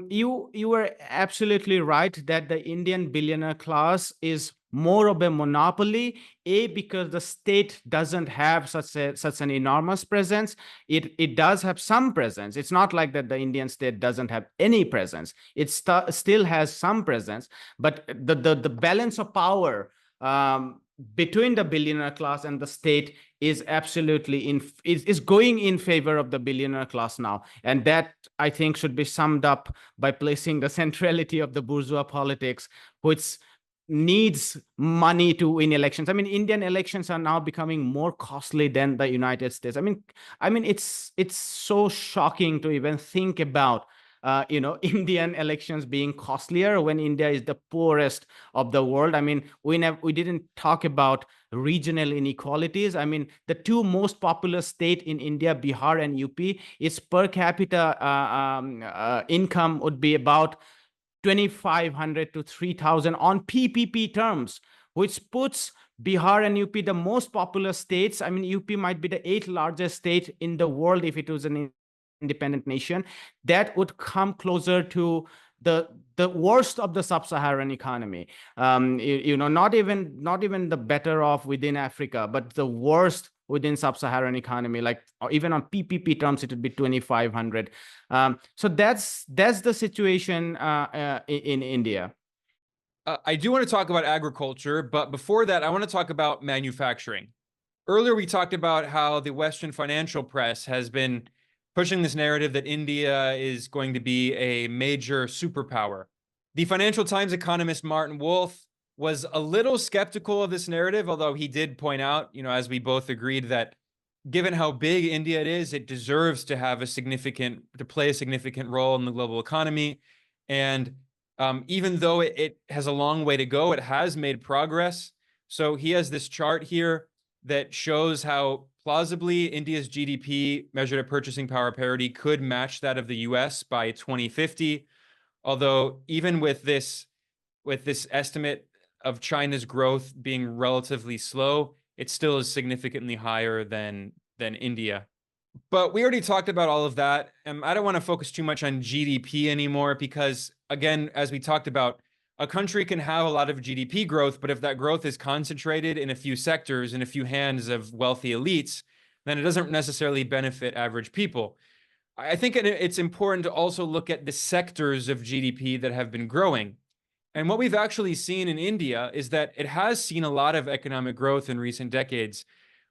you were absolutely right that the Indian billionaire class is more of a monopoly, because the state doesn't have such an enormous presence. It does have some presence. It's not like that the Indian state doesn't have any presence. It still has some presence, but the balance of power between the billionaire class and the state is absolutely is going in favor of the billionaire class now. And that, I think, should be summed up by placing the centrality of the bourgeois politics, which needs money to win elections. I mean, Indian elections are now becoming more costly than the United States. I mean, it's so shocking to even think about Indian elections being costlier when India is the poorest of the world. I mean, we didn't talk about regional inequalities. I mean, the two most populous state in India, Bihar and UP, its per capita income would be about 2,500 to 3,000 on PPP terms, which puts Bihar and UP the most populous states. I mean, UP might be the 8th largest state in the world if it was an independent nation. That would come closer to the worst of the sub-Saharan economy. Not even the better off within Africa, but the worst within sub-Saharan economy. Like even on PPP terms, it would be 2,500. So that's the situation in India. I do want to talk about agriculture, but before that, I want to talk about manufacturing. Earlier, we talked about how the Western financial press has been pushing this narrative that India is going to be a major superpower. The Financial Times economist Martin Wolf was a little skeptical of this narrative, although he did point out, as we both agreed, that given how big India is, it deserves to play a significant role in the global economy. And even though it has a long way to go, it has made progress. So he has this chart here that shows how plausibly India's GDP measured at purchasing power parity could match that of the US by 2050. Although even with this estimate of China's growth being relatively slow, it still is significantly higher than India. But we already talked about all of that. I don't want to focus too much on GDP anymore because, again, as we talked about, a country can have a lot of GDP growth, but if that growth is concentrated in a few sectors, in a few hands of wealthy elites, then it doesn't necessarily benefit average people. I think it's important to also look at the sectors of GDP that have been growing. And what we've actually seen in India is that it has seen a lot of economic growth in recent decades,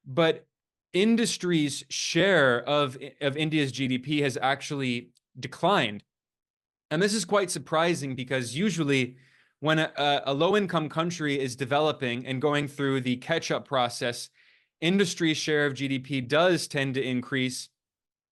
but industry's share of India's GDP has actually declined. And this is quite surprising because usually when a low-income country is developing and going through the catch-up process, industry's share of GDP does tend to increase.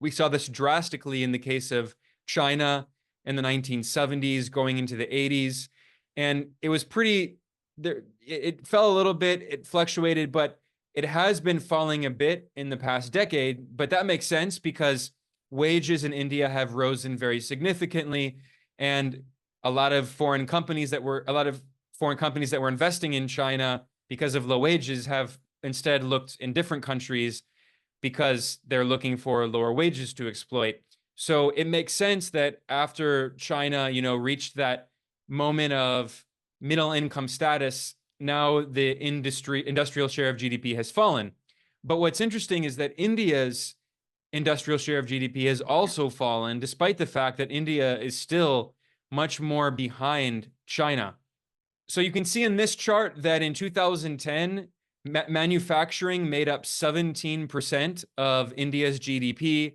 We saw this drastically in the case of China in the 1970s, going into the 80s. And it was pretty, it fell a little bit, it fluctuated, but it has been falling a bit in the past decade. But that makes sense because wages in India have risen very significantly. And a lot of foreign companies that were investing in China because of low wages have instead looked in different countries because they're looking for lower wages to exploit. So it makes sense that after China, reached that moment of middle income status, now the industrial share of GDP has fallen. But what's interesting is that India's industrial share of GDP has also fallen, despite the fact that India is still much more behind China. So you can see in this chart that in 2010, manufacturing made up 17% of India's GDP.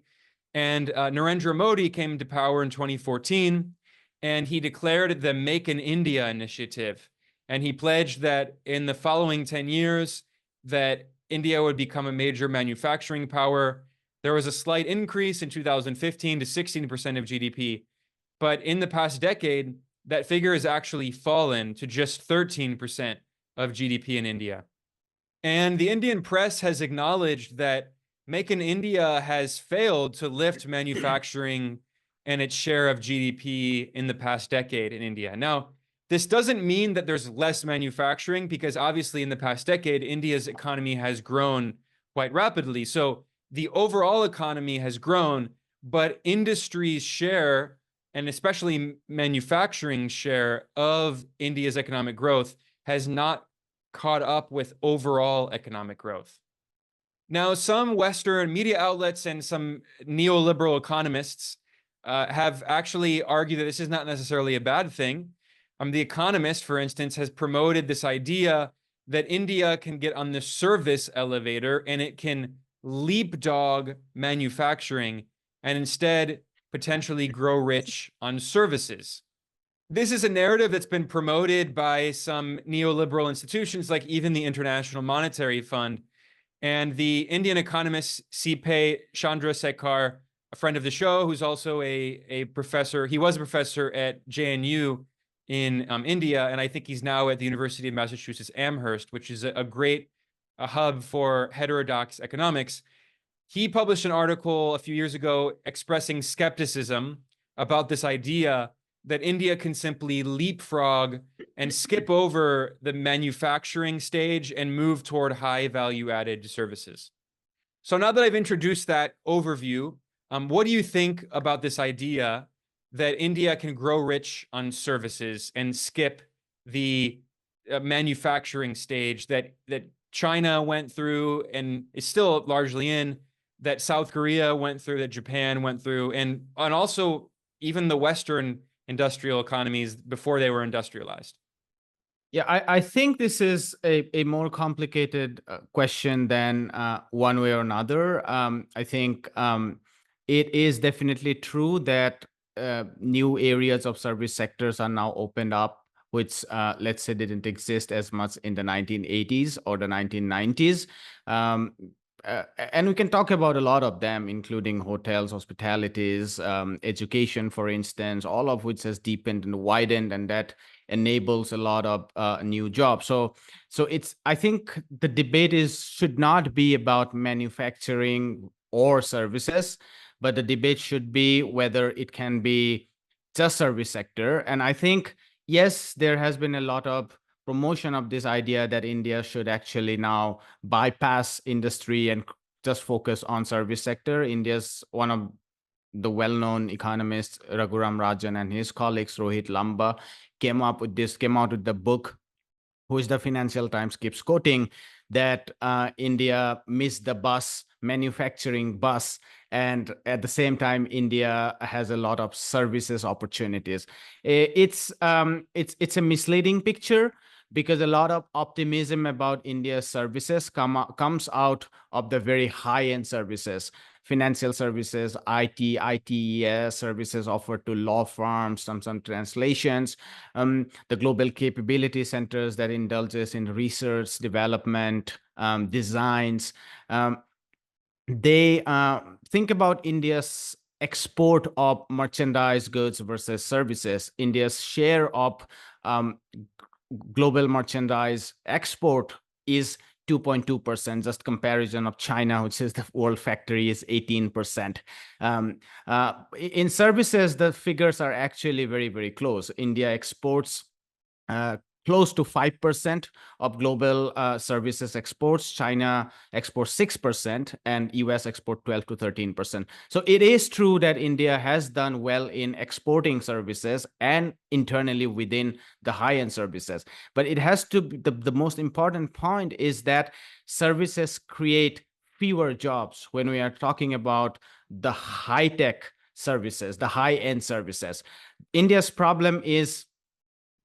And Narendra Modi came to power in 2014, and he declared the Make in India initiative. And he pledged that in the following 10 years, that India would become a major manufacturing power. There was a slight increase in 2015 to 16% of GDP. But in the past decade, that figure has actually fallen to just 13% of GDP in India. And the Indian press has acknowledged that Make in India has failed to lift manufacturing and its share of GDP in the past decade in India. Now, this doesn't mean that there's less manufacturing, because obviously in the past decade, India's economy has grown quite rapidly. So the overall economy has grown, but industry's share, and especially manufacturing share of India's economic growth, has not caught up with overall economic growth. Now, some Western media outlets and some neoliberal economists have actually argued that this is not necessarily a bad thing. The Economist, for instance, has promoted this idea that India can get on the service elevator and it can leapdog manufacturing and instead potentially grow rich on services. This is a narrative that's been promoted by some neoliberal institutions, like even the International Monetary Fund. And the Indian economist C.P. Chandrasekhar, a friend of the show, who's also a professor, he was a professor at JNU in India, and I think he's now at the University of Massachusetts Amherst, which is a great hub for heterodox economics. He published an article a few years ago expressing skepticism about this idea that India can simply leapfrog and skip over the manufacturing stage and move toward high value added services. So now that I've introduced that overview, what do you think about this idea that India can grow rich on services and skip the manufacturing stage that China went through and is still largely in, that South Korea went through, that Japan went through, and also even the Western industrial economies before they were industrialized? Yeah, I think this is a more complicated question than one way or another. I think it is definitely true that new areas of service sectors are now opened up, which let's say didn't exist as much in the 1980s or the 1990s. And we can talk about a lot of them, including hotels, hospitalities, education, for instance, all of which has deepened and widened, and that enables a lot of new jobs. So I think the debate should not be about manufacturing or services, but the debate should be whether it can be just service sector. And I think, yes, there has been a lot of promotion of this idea that India should actually now bypass industry and just focus on service sector. India's one of the well-known economists, Raghuram Rajan, and his colleagues, Rohit Lamba, came out with the book, which the Financial Times keeps quoting, that India missed the bus manufacturing bus, and at the same time, India has a lot of services opportunities. It's a misleading picture because a lot of optimism about India's services comes out of the very high-end services, financial services, ITES services offered to law firms, some translations, the global capability centers that indulges in research, development, designs. They think about India's export of merchandise goods versus services. India's share of um, global merchandise export is 2.2%. Just comparison of China, which is the world factory, is 18%. In services, the figures are actually very, very close. India exports close to 5% of global services exports. China exports 6%, and US export 12 to 13%. So it is true that India has done well in exporting services and internally within the high-end services. But it has to be, the most important point is that services create fewer jobs when we are talking about the high-tech services, the high-end services. India's problem is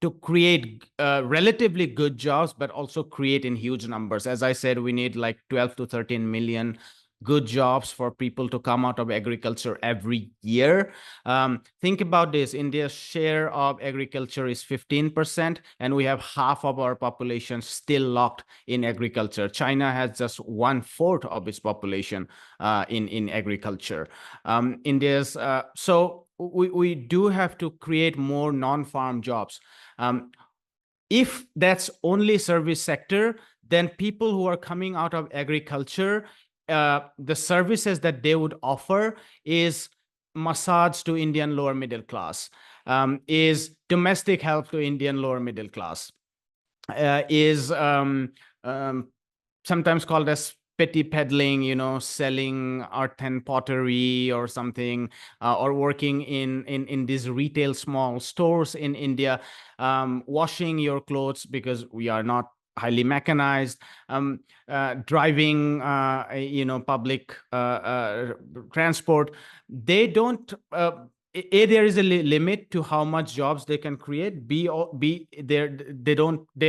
to create relatively good jobs, but also create in huge numbers. As I said, we need like 12 to 13 million good jobs for people to come out of agriculture every year. Think about this. India's share of agriculture is 15%, and we have half of our population still locked in agriculture. China has just 1/4 of its population in agriculture. So we do have to create more non-farm jobs. If that's only service sector, then people who are coming out of agriculture, the services that they would offer is massage to Indian lower middle class, is domestic help to Indian lower middle class, is sometimes called as petty peddling, selling art and pottery or something, or working in these retail small stores in India, washing your clothes because we are not highly mechanized, driving, public transport. They don't. There is a limit to how much jobs they can create. They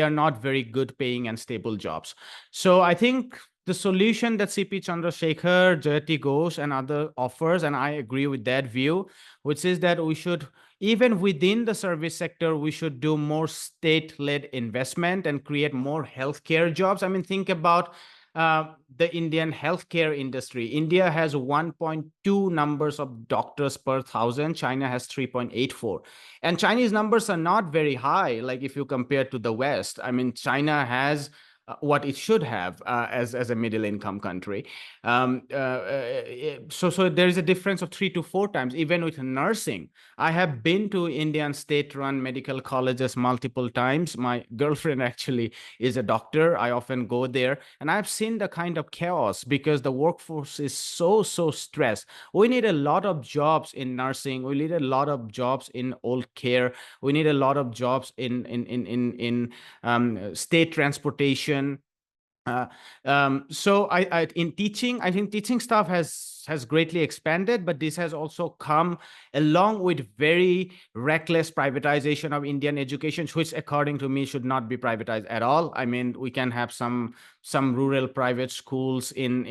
are not very good paying and stable jobs. So I think the solution that C.P. Chandrasekhar, Jayati Ghosh, and other offers, and I agree with that view, which is that we should, even within the service sector, we should do more state-led investment and create more healthcare jobs. I mean, think about the Indian healthcare industry. India has 1.2 numbers of doctors per 1,000. China has 3.84. And Chinese numbers are not very high, like if you compare to the West. I mean, China has what it should have as a middle income country. So there is a difference of 3 to 4 times. Even with nursing, I have been to Indian state-run medical colleges multiple times. My girlfriend actually is a doctor. I often go there, and I've seen the kind of chaos because the workforce is so stressed. We need a lot of jobs in nursing. We need a lot of jobs in old care. We need a lot of jobs in state transportation. So in teaching, I think teaching staff has greatly expanded, but this has also come along with very reckless privatization of Indian education, which according to me should not be privatized at all. I mean, we can have some rural private schools in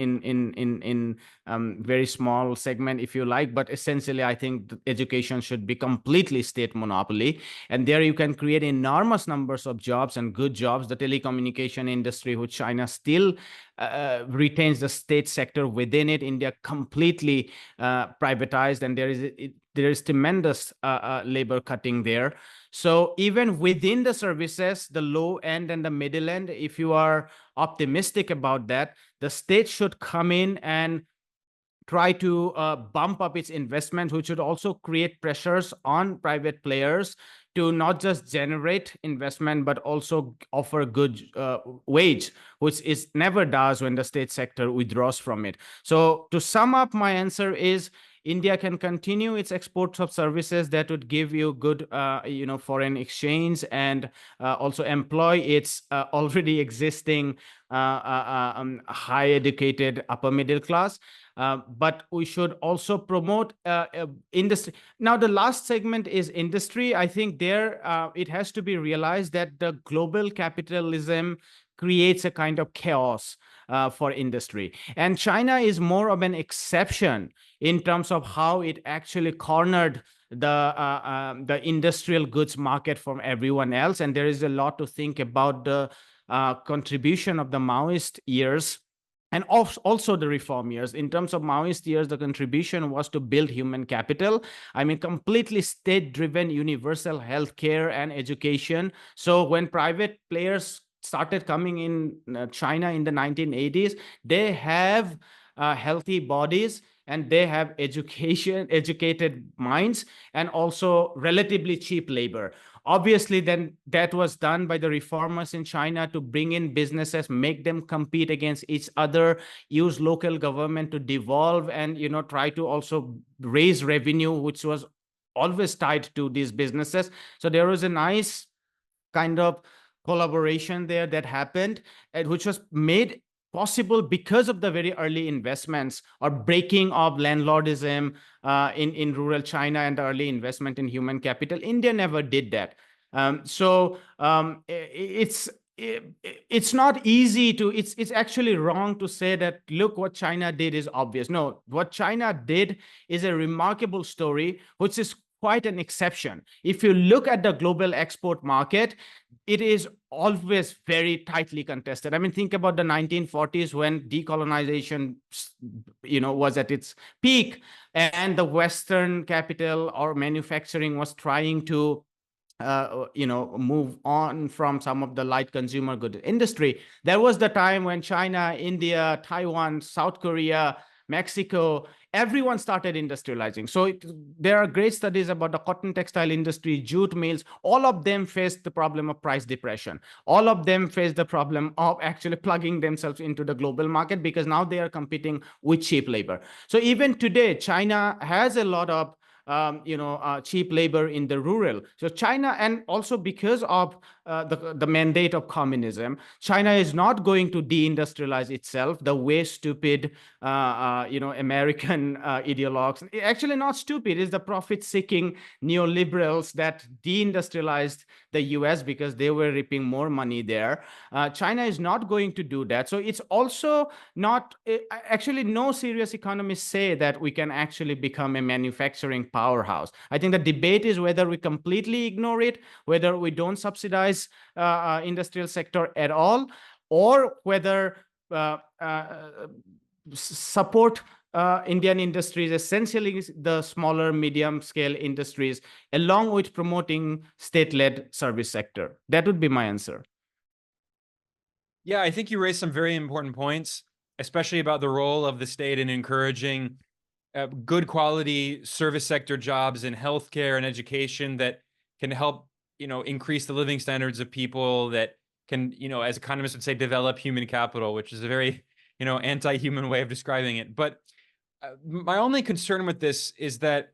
very small segment if you like, but essentially I think education should be completely state monopoly, and there you can create enormous numbers of jobs and good jobs. The telecommunication industry, which China still retains the state sector within it, India completely privatized, and there is tremendous labor cutting there. So even within the services, the low end and the middle end, if you are optimistic about that, the state should come in and try to bump up its investment, which should also create pressures on private players to not just generate investment, but also offer good wage, which is never does when the state sector withdraws from it. So to sum up, my answer is India can continue its exports of services that would give you good, foreign exchange, and also employ its already existing high educated upper middle class. But we should also promote industry. Now, the last segment is industry. I think there it has to be realized that the global capitalism creates a kind of chaos for industry. And China is more of an exception in terms of how it actually cornered the industrial goods market from everyone else. And there is a lot to think about the contribution of the Maoist years and also the reform years. In terms of Maoist years, the contribution was to build human capital. I mean, completely state-driven universal healthcare and education. So when private players started coming in China in the 1980s, they have healthy bodies, and they have educated minds, and also relatively cheap labor. Obviously, then that was done by the reformers in China to bring in businesses, make them compete against each other, use local government to devolve, and try to also raise revenue, which was always tied to these businesses. So there was a nice kind of collaboration there that happened, and which was made possible because of the very early investments or breaking of landlordism in rural China and the early investment in human capital. India never did that. It's not easy to, it's actually wrong to say that, look, what China did is obvious. No, what China did is a remarkable story, which is quite an exception. If you look at the global export market, it is always very tightly contested. I mean, think about the 1940s when decolonization, was at its peak, and the Western capital or manufacturing was trying to move on from some of the light consumer good industry. There was the time when China, India, Taiwan, South Korea, Mexico, everyone started industrializing. So there are great studies about the cotton textile industry, jute mills. All of them faced the problem of price depression. All of them faced the problem of actually plugging themselves into the global market, because now they are competing with cheap labor. So even today, China has a lot of cheap labor in the rural. So China, and also because of the mandate of communism, China is not going to deindustrialize itself the way stupid, American ideologues. Actually, not stupid. It's the profit-seeking neoliberals that deindustrialized the US because they were reaping more money there. China is not going to do that. So it's also not, actually, no serious economists say that we can actually become a manufacturing powerhouse. I think the debate is whether we completely ignore it, whether we don't subsidize industrial sector at all, or whether support Indian industries, essentially the smaller, medium-scale industries, along with promoting state-led service sector. That would be my answer. Yeah, I think you raised some very important points, especially about the role of the state in encouraging good quality service sector jobs in healthcare and education that can help, increase the living standards of people, that can, as economists would say, develop human capital, which is a very, anti-human way of describing it. But my only concern with this is that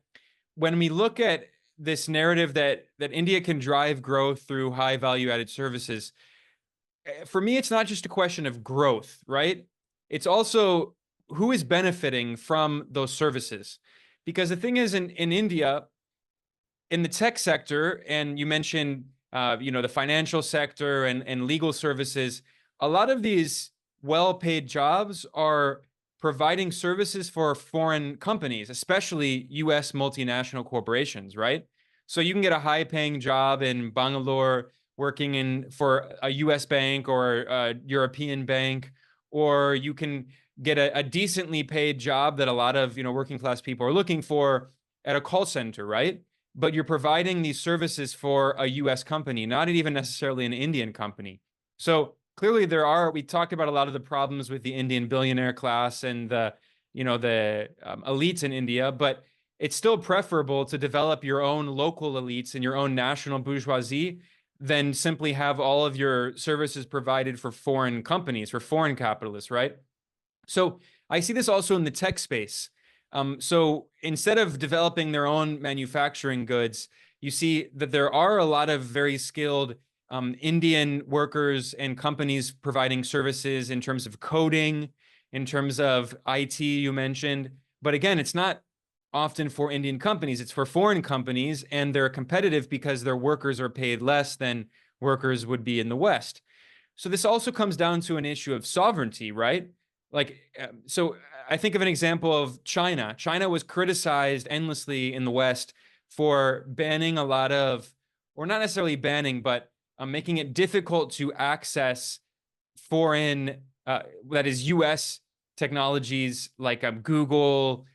when we look at this narrative that India can drive growth through high value-added services, for me, it's not just a question of growth, right? It's also who is benefiting from those services. Because the thing is, in India, in the tech sector, and you mentioned, the financial sector and legal services, a lot of these well-paid jobs are providing services for foreign companies, especially US multinational corporations, right? So you can get a high-paying job in Bangalore working for a US bank or a European bank, or you can get a decently paid job that a lot of working class people are looking for at a call center, right? But you're providing these services for a US company, not even necessarily an Indian company. So clearly we talked about a lot of the problems with the Indian billionaire class and the elites in India, but it's still preferable to develop your own local elites and your own national bourgeoisie than simply have all of your services provided for foreign companies, for foreign capitalists, right? So I see this also in the tech space. So instead of developing their own manufacturing goods, you see that there are a lot of very skilled Indian workers and companies providing services in terms of coding, in terms of IT, you mentioned. But again, it's not often for Indian companies, it's for foreign companies, and they're competitive because their workers are paid less than workers would be in the West. So this also comes down to an issue of sovereignty, right? Like, so I think of an example of China. China was criticized endlessly in the West for banning a lot of, or not necessarily banning, but making it difficult to access foreign, that is US technologies like Google,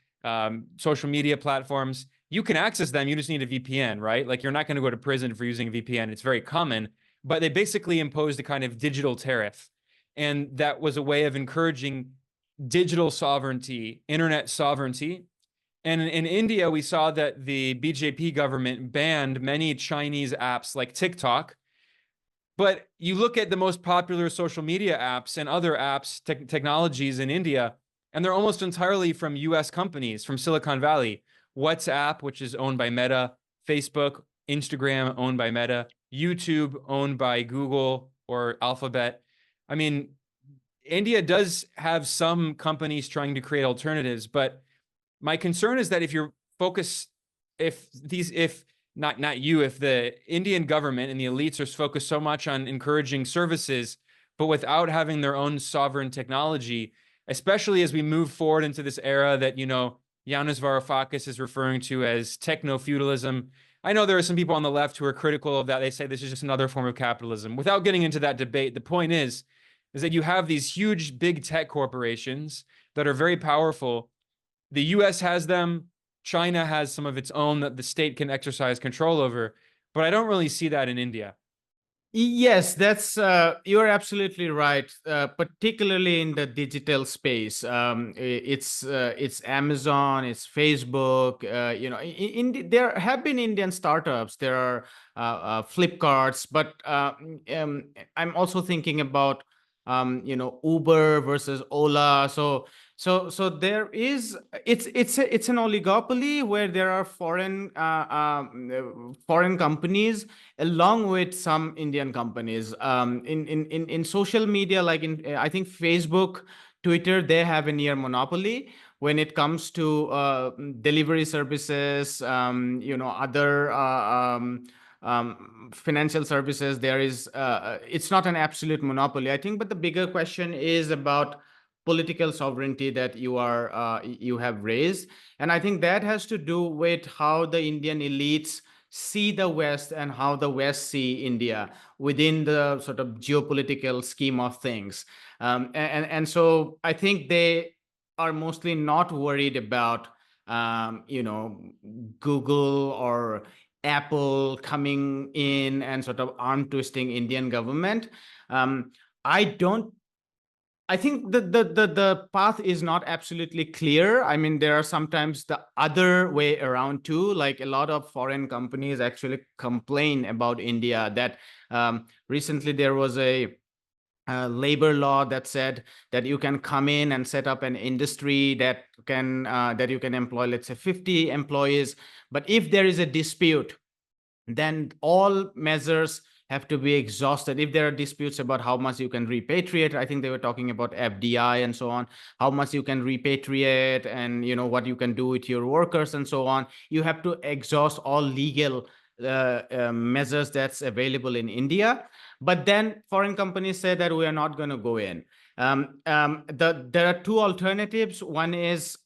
social media platforms. You can access them, you just need a VPN, right? Like you're not going to go to prison for using a VPN. It's very common, but they basically imposed a kind of digital tariff. And that was a way of encouraging digital sovereignty, internet sovereignty. And in India, we saw that the BJP government banned many Chinese apps like TikTok. But you look at the most popular social media apps and other apps, technologies in India, and they're almost entirely from US companies from Silicon Valley. WhatsApp, which is owned by Meta, Facebook, Instagram, owned by Meta, YouTube, owned by Google or Alphabet. I mean, India does have some companies trying to create alternatives, but my concern is that if you're focused, if not you, if the Indian government and the elites are focused so much on encouraging services, but without having their own sovereign technology, especially as we move forward into this era that, Yanis Varoufakis is referring to as techno-feudalism. I know there are some people on the left who are critical of that. They say this is just another form of capitalism. Without getting into that debate, the point is that you have these huge big tech corporations that are very powerful. The US has them. China has some of its own that the state can exercise control over, but I don't really see that in India. Yes, that's you're absolutely right. Particularly in the digital space, it's Amazon, it's Facebook. There have been Indian startups. There are Flipkarts, but I'm also thinking about Uber versus Ola. So there is it's an oligopoly where there are foreign companies along with some Indian companies. In social media, like I think Facebook, Twitter, they have a near monopoly when it comes to delivery services. Other financial services. There is it's not an absolute monopoly, I think, but the bigger question is about political sovereignty that you have raised, and I think that has to do with how the Indian elites see the West and how the West see India within the sort of geopolitical scheme of things. So I think they are mostly not worried about Google or Apple coming in and sort of arm twisting Indian government. I don't I think the path is not absolutely clear. I mean, there are sometimes the other way around too. Like a lot of foreign companies actually complain about India. That recently there was a labor law that said that you can come in and set up an industry that you can employ, let's say, 50 employees. But if there is a dispute, then all measures have to be exhausted. If there are disputes about how much you can repatriate, I think they were talking about FDI and so on, how much you can repatriate and what you can do with your workers and so on. You have to exhaust all legal measures that's available in India. But then foreign companies say that we are not going to go in. There are two alternatives. One is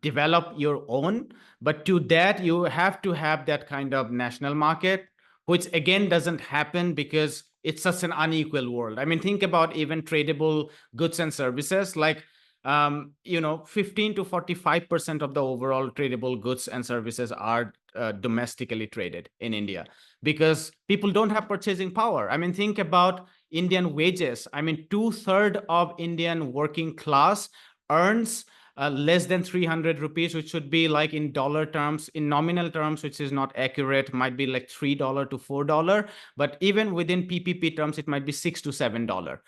develop your own, but to that you have to have that kind of national market, which again doesn't happen because it's such an unequal world. I mean, think about even tradable goods and services, like 15 to 45% of the overall tradable goods and services are domestically traded in India because people don't have purchasing power. I mean, think about Indian wages. I mean, 2/3 of Indian working class earns less than 300 rupees, which should be like in dollar terms, in nominal terms, which is not accurate, might be like $3 to $4. But even within PPP terms, it might be $6 to $7.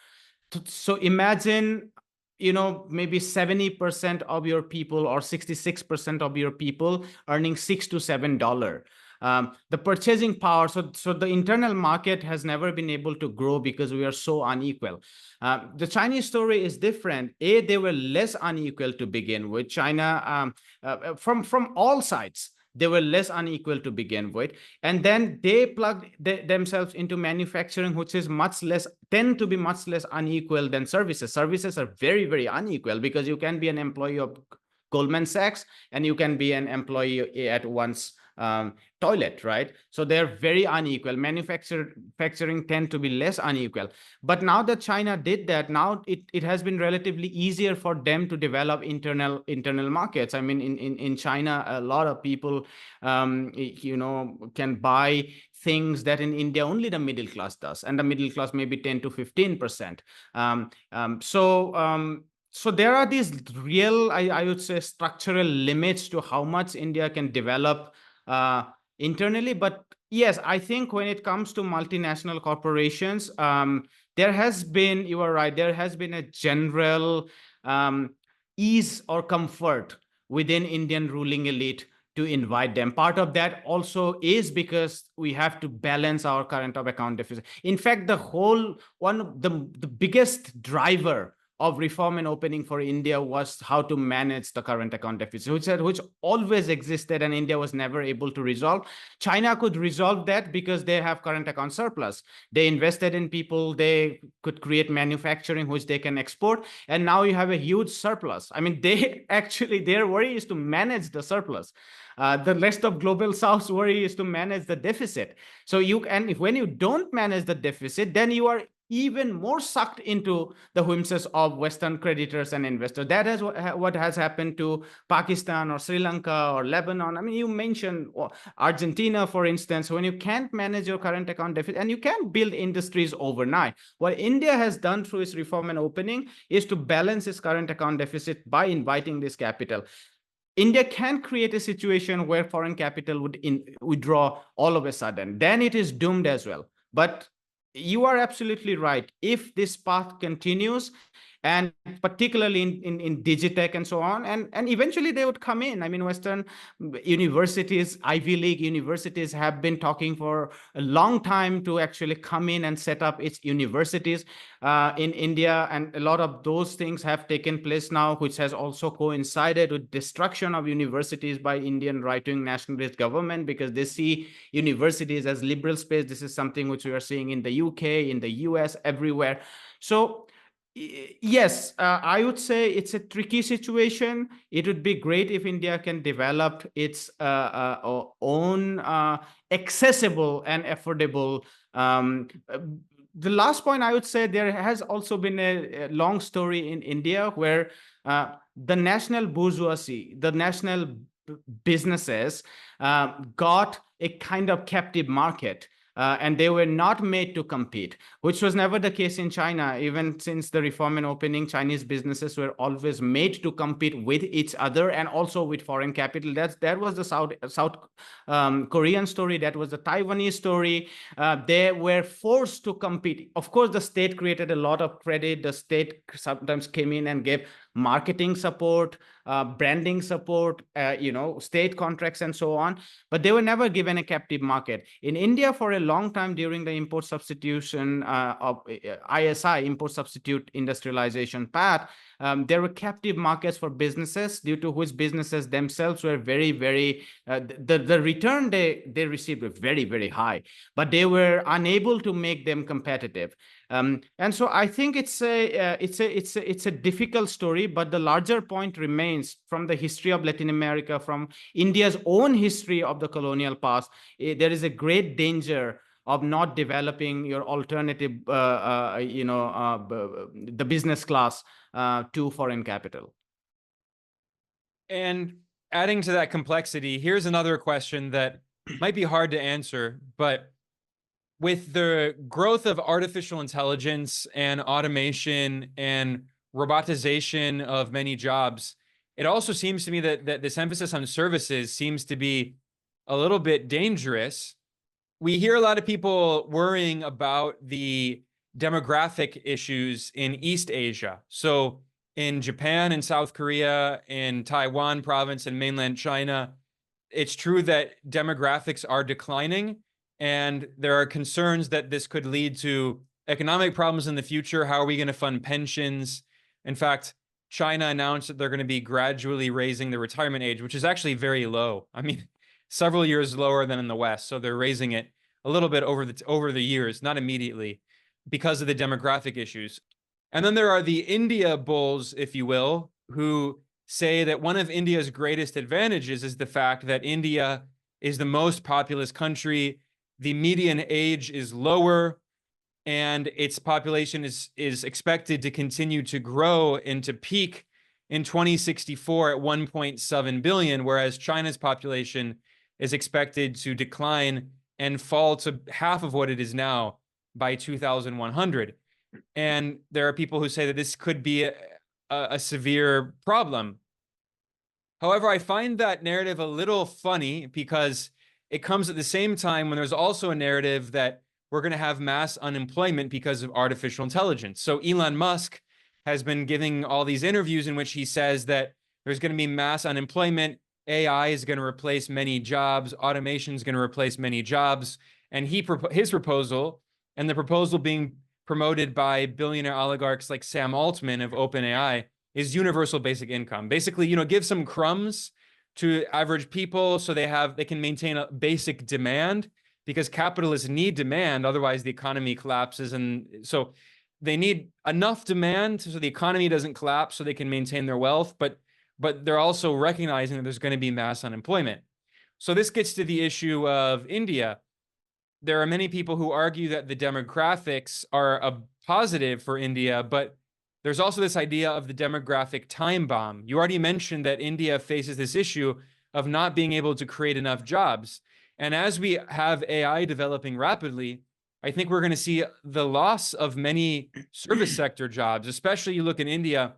So imagine maybe 70% of your people or 66% of your people earning $6 to $7. The purchasing power, so the internal market has never been able to grow because we are so unequal. The Chinese story is different. They were less unequal to begin with. China, from all sides, they were less unequal to begin with, and then they plugged themselves into manufacturing, which is tend to be much less unequal than services. Services are very, very unequal because you can be an employee of Goldman Sachs and you can be an employee at one's toilet, right? So they're very unequal. Manufacturing tend to be less unequal. But now that China did that, now it has been relatively easier for them to develop internal markets. I mean, in China, a lot of people, can buy things that in India only the middle class does, and the middle class maybe 10 to 15%. So there are these real, I would say, structural limits to how much India can develop internally. But yes, I think when it comes to multinational corporations, there has been, you are right, there has been a general ease or comfort within Indian ruling elite to invite them. Part of that also is because we have to balance our current account deficit. In fact, the biggest driver of reform and opening for India was how to manage the current account deficit, which always existed and India was never able to resolve. China could resolve that because they have current account surplus. They invested in people, they could create manufacturing, which they can export. And now you have a huge surplus. I mean, their worry is to manage the surplus. The rest of global South's worry is to manage the deficit. So when you don't manage the deficit, then you are even more sucked into the whims of Western creditors and investors. That is what has happened to Pakistan or Sri Lanka or Lebanon. I mean, you mentioned Argentina, for instance, when you can't manage your current account deficit and you can't build industries overnight. What India has done through its reform and opening is to balance its current account deficit by inviting this capital. India can create a situation where foreign capital would withdraw all of a sudden. Then it is doomed as well. But you are absolutely right. If this path continues, and particularly in digitech and so on, and eventually they would come in. I mean, Western universities, Ivy League universities have been talking for a long time to actually come in and set up its universities in India, and a lot of those things have taken place now, which has also coincided with destruction of universities by Indian right-wing nationalist government, because they see universities as liberal space. This is something which we are seeing in the UK, in the US, everywhere. So yes, I would say it's a tricky situation. It would be great if India can develop its own accessible and affordable. The last point I would say, there has also been a long story in India where the national bourgeoisie, the national businesses got a kind of captive market. And they were not made to compete, which was never the case in China. Even since the reform and opening, Chinese businesses were always made to compete with each other and also with foreign capital. That was the South Korean story. That was the Taiwanese story. They were forced to compete. Of course, the state created a lot of credit. The state sometimes came in and gave marketing support, branding support, state contracts and so on, but they were never given a captive market. In India, for a long time during the import substitution of ISI, import substitute industrialization path, there were captive markets for businesses, due to which businesses themselves were very, very, the return they received were very, very high, but they were unable to make them competitive. And so I think it's a difficult story, but the larger point remains from the history of Latin America, from India's own history of the colonial past. There is a great danger of not developing your alternative, the business class to foreign capital. And adding to that complexity, here's another question that might be hard to answer, but with the growth of artificial intelligence and automation and robotization of many jobs, it also seems to me that this emphasis on services seems to be a little bit dangerous. We hear a lot of people worrying about the demographic issues in East Asia. So in Japan and South Korea, in Taiwan province and mainland China, it's true that demographics are declining, and there are concerns that this could lead to economic problems in the future. How are we going to fund pensions? In fact, China announced that they're going to be gradually raising the retirement age, which is actually very low. I mean, several years lower than in the West. So they're raising it a little bit over the years, not immediately, because of the demographic issues. And then there are the India bulls, if you will, who say that one of India's greatest advantages is the fact that India is the most populous country. The median age is lower, and its population is expected to continue to grow and to peak in 2064 at 1.7 billion, whereas China's population is expected to decline and fall to half of what it is now by 2100. And there are people who say that this could be a severe problem. However, I find that narrative a little funny because it comes at the same time when there's also a narrative that we're going to have mass unemployment because of artificial intelligence. So Elon Musk has been giving all these interviews in which he says that there's going to be mass unemployment. AI is going to replace many jobs. Automation is going to replace many jobs. And his proposal, and the proposal being promoted by billionaire oligarchs like Sam Altman of OpenAI, is universal basic income. Basically, give some crumbs to average people so they can maintain a basic demand, because capitalists need demand, otherwise the economy collapses. And so they need enough demand so the economy doesn't collapse so they can maintain their wealth, but they're also recognizing that there's going to be mass unemployment. So this gets to the issue of India. There are many people who argue that the demographics are a positive for India, but there's also this idea of the demographic time bomb. You already mentioned that India faces this issue of not being able to create enough jobs. And as we have AI developing rapidly, I think we're going to see the loss of many service sector jobs, especially you look in India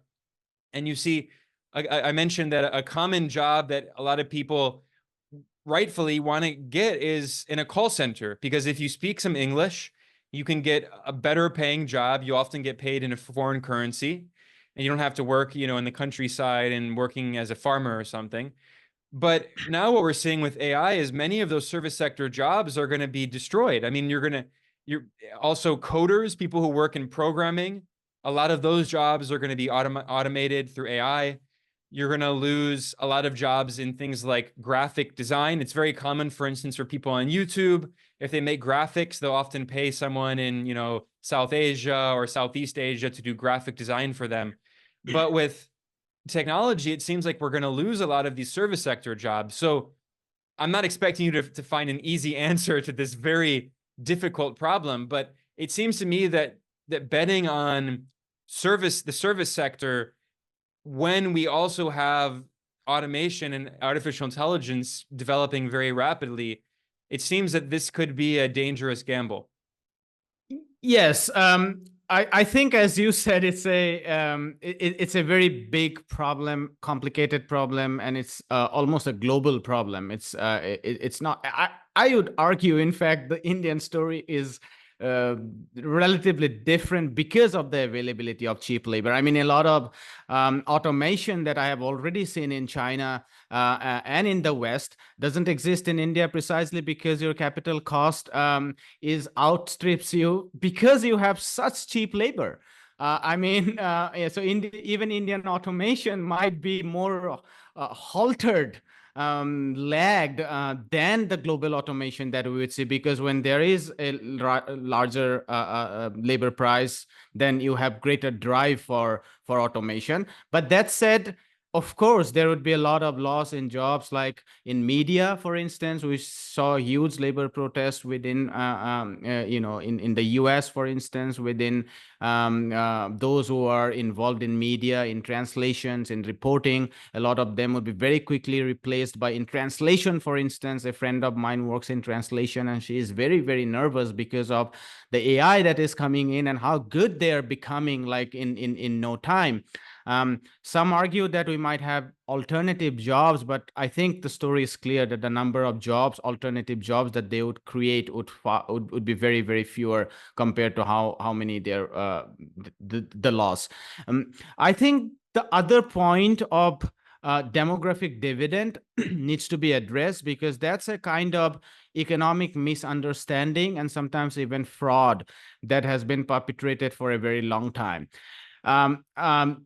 and you see, I mentioned that a common job that a lot of people rightfully want to get is in a call center, because if you speak some English, you can get a better paying job. You often get paid in a foreign currency, and you don't have to work, in the countryside and working as a farmer or something. But now what we're seeing with AI is many of those service sector jobs are going to be destroyed. I mean, you're also coders, people who work in programming. A lot of those jobs are going to be automated through AI. You're going to lose a lot of jobs in things like graphic design. It's very common, for instance, for people on YouTube, if they make graphics, they'll often pay someone in, South Asia or Southeast Asia to do graphic design for them. But with technology, it seems like we're going to lose a lot of these service sector jobs. So I'm not expecting you to find an easy answer to this very difficult problem, but it seems to me that betting on the service sector, when we also have automation and artificial intelligence developing very rapidly, it seems that this could be a dangerous gamble. Yes, I think, as you said, it's a very big problem, complicated problem, and it's almost a global problem. It's not. I would argue, in fact, the Indian story is relatively different because of the availability of cheap labor. I mean, a lot of automation that I have already seen in China and in the West doesn't exist in India, precisely because your capital cost is outstrips you because you have such cheap labor. Yeah, so even Indian automation might be more haltered, lagged than the global automation that we would see, because when there is a larger labor price, then you have greater drive for automation. But that said, of course, there would be a lot of loss in jobs, like in media, for instance. We saw huge labor protests within, in the US, for instance, within those who are involved in media, in translations, in reporting. A lot of them would be very quickly replaced by in translation. For instance, a friend of mine works in translation, and she is very, very nervous because of the AI that is coming in and how good they are becoming, like in no time. Some argue that we might have alternative jobs, but I think the story is clear that the number of jobs, alternative jobs that they would create would be very, very fewer compared to how many the loss. I think the other point of demographic dividend needs to be addressed, because that's a kind of economic misunderstanding and sometimes even fraud that has been perpetrated for a very long time. um, um,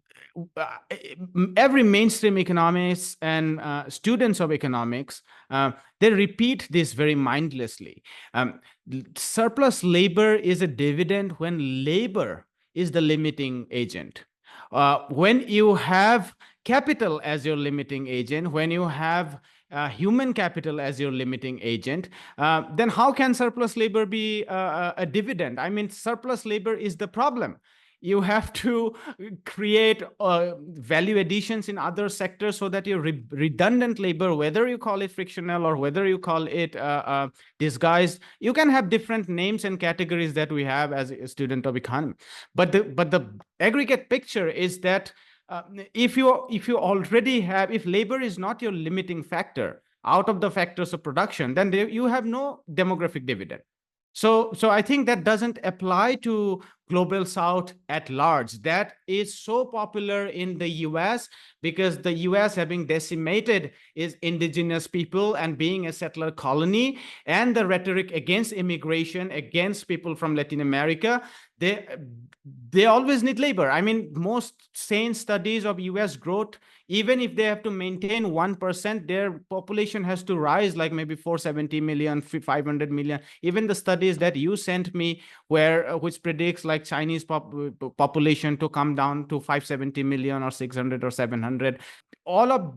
every mainstream economists and students of economics, they repeat this very mindlessly. Um, Surplus labor is a dividend when labor is the limiting agent. When you have capital as your limiting agent, when you have human capital as your limiting agent, then how can surplus labor be a dividend? I mean, surplus labor is the problem. You have to create value additions in other sectors so that your redundant labor, whether you call it frictional or whether you call it disguised, you can have different names and categories that we have as a student of economy. But the aggregate picture is that if you already have, if labor is not your limiting factor out of the factors of production, then you have no demographic dividend. So I think that doesn't apply to global south at large. That is so popular in the US because the US, having decimated its indigenous people and being a settler colony, and the rhetoric against immigration, against people from Latin America, they always need labor. I mean, most sane studies of US growth, even if they have to maintain 1%, their population has to rise like maybe 470 million, 500 million. Even the studies that you sent me, which predicts like Chinese population to come down to 570 million or 600 or 700, all of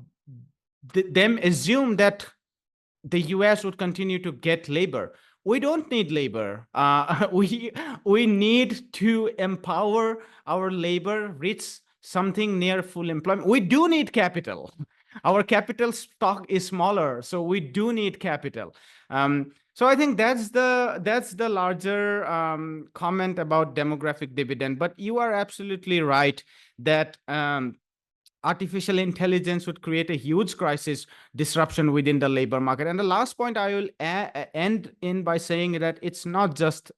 them assume that the US would continue to get labor. We don't need labor. We need to empower our labor, reach something near full employment. We do need capital. Our capital stock is smaller, so we do need capital. So I think that's the larger comment about demographic dividend. But you are absolutely right that artificial intelligence would create a huge crisis disruption within the labor market. And the last point I will end in by saying that it's not just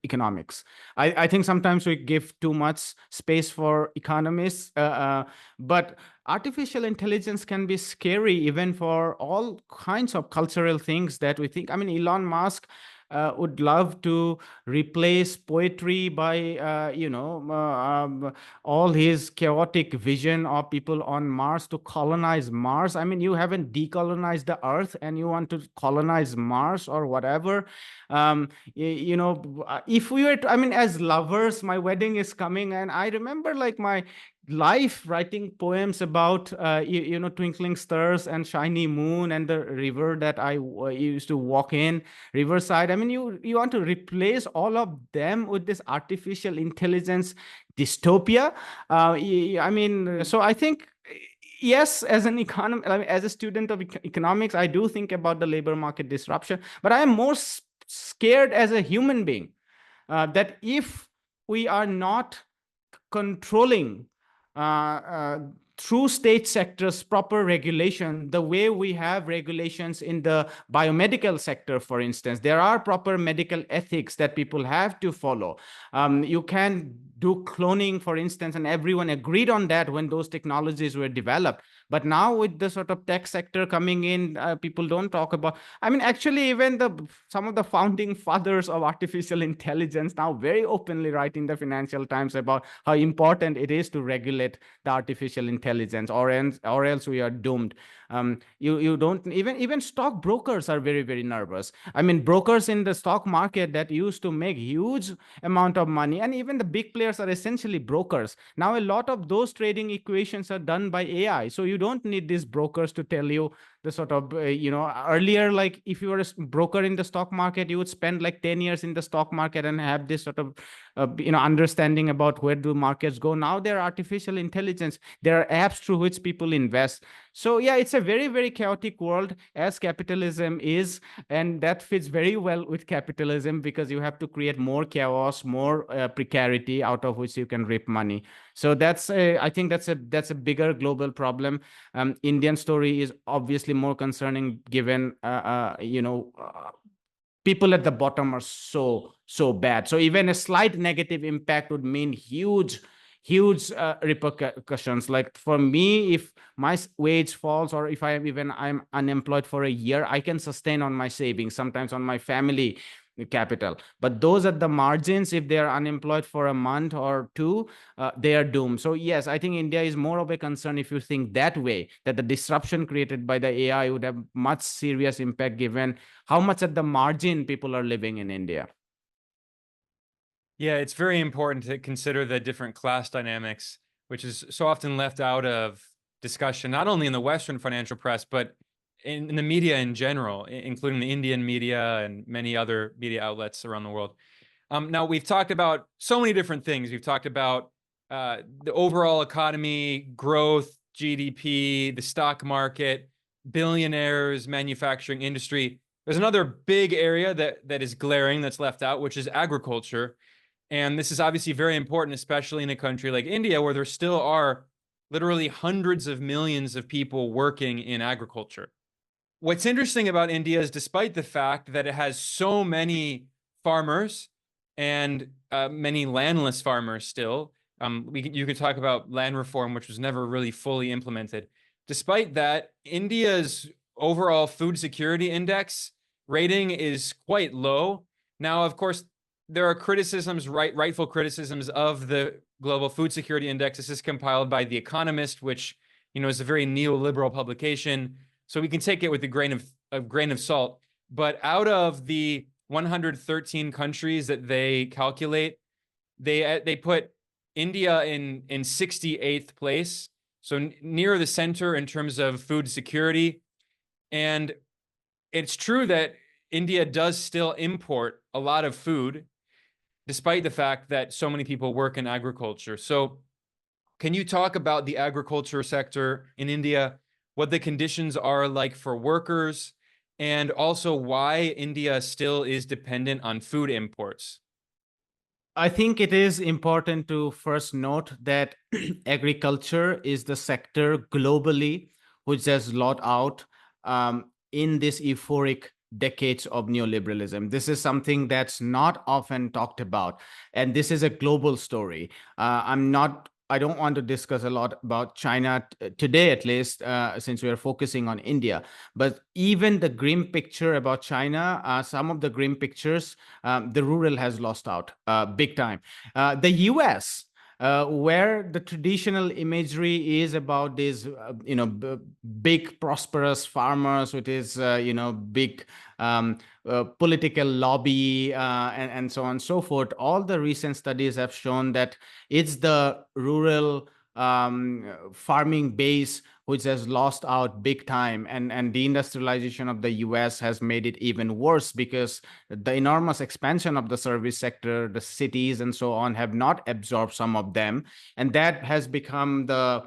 economics. I think sometimes we give too much space for economists, but artificial intelligence can be scary even for all kinds of cultural things that we think. I mean, Elon Musk would love to replace poetry by, all his chaotic vision of people on Mars to colonize Mars. I mean, you haven't decolonized the Earth and you want to colonize Mars or whatever. If we were to, I mean, as lovers, my wedding is coming, and I remember like my life writing poems about twinkling stars and shiny moon and the river that I used to walk in, riverside. I mean, you want to replace all of them with this artificial intelligence dystopia. I mean, so I think, yes, as an as a student of economics, I do think about the labor market disruption, but I am more scared as a human being that if we are not controlling through state sectors proper regulation, the way we have regulations in the biomedical sector, for instance, there are proper medical ethics that people have to follow. You can do cloning, for instance, and everyone agreed on that when those technologies were developed. But now with the sort of tech sector coming in, people don't talk about. I mean, actually, even some of the founding fathers of artificial intelligence now very openly write in the Financial Times about how important it is to regulate the artificial intelligence, or else we are doomed. You don't even stockbrokers are very, very nervous. I mean, brokers in the stock market that used to make huge amount of money, and even the big players are essentially brokers. Now a lot of those trading equations are done by AI, so you don't need these brokers to tell you the sort of earlier, like if you were a broker in the stock market, you would spend like 10 years in the stock market and have this sort of understanding about where do markets go. Now there are artificial intelligence, there are apps through which people invest. So yeah, it's a very, very chaotic world, as capitalism is, and that fits very well with capitalism because you have to create more chaos, more precarity out of which you can reap money. So I think that's a bigger global problem. Indian story is obviously more concerning given people at the bottom are so bad. So even a slight negative impact would mean huge huge repercussions. Like for me, if my wage falls, or if I'm unemployed for a year, I can sustain on my savings, sometimes on my family capital. But those at the margins, if they are unemployed for a month or two, they are doomed. So yes, I think India is more of a concern if you think that way, that the disruption created by the AI would have much serious impact given how much at the margin people are living in India. Yeah, it's very important to consider the different class dynamics, which is so often left out of discussion, not only in the Western financial press, but in the media in general, including the Indian media and many other media outlets around the world. Now, we've talked about so many different things. We've talked about the overall economy, growth, GDP, the stock market, billionaires, manufacturing industry. There's another big area that is glaring that's left out, which is agriculture. And this is obviously very important, especially in a country like India, where there still are literally hundreds of millions of people working in agriculture. What's interesting about India is, despite the fact that it has so many farmers and many landless farmers still, you could talk about land reform, which was never really fully implemented. Despite that, India's overall food security index rating is quite low. Now, of course, there are criticisms, rightful criticisms of the Global Food Security Index. This is compiled by The Economist, which is a very neoliberal publication. So we can take it with a grain of salt. But out of the 113 countries that they calculate, they put India in 68th place, so near the center in terms of food security. And it's true that India does still import a lot of food, despite the fact that so many people work in agriculture. So can you talk about the agriculture sector in India, what the conditions are like for workers, and also why India still is dependent on food imports? I think it is important to first note that agriculture is the sector globally which has lost out in this euphoric decades of neoliberalism. This is something that's not often talked about, and this is a global story. I don't want to discuss a lot about China today, at least, since we are focusing on India. But even the grim picture about China, some of the grim pictures, the rural has lost out big time. The US, where the traditional imagery is about these, big prosperous farmers with his, big political lobby and so on and so forth. All the recent studies have shown that it's the rural farming base which has lost out big time, and the industrialization of the US has made it even worse because the enormous expansion of the service sector, the cities and so on, have not absorbed some of them, and that has become the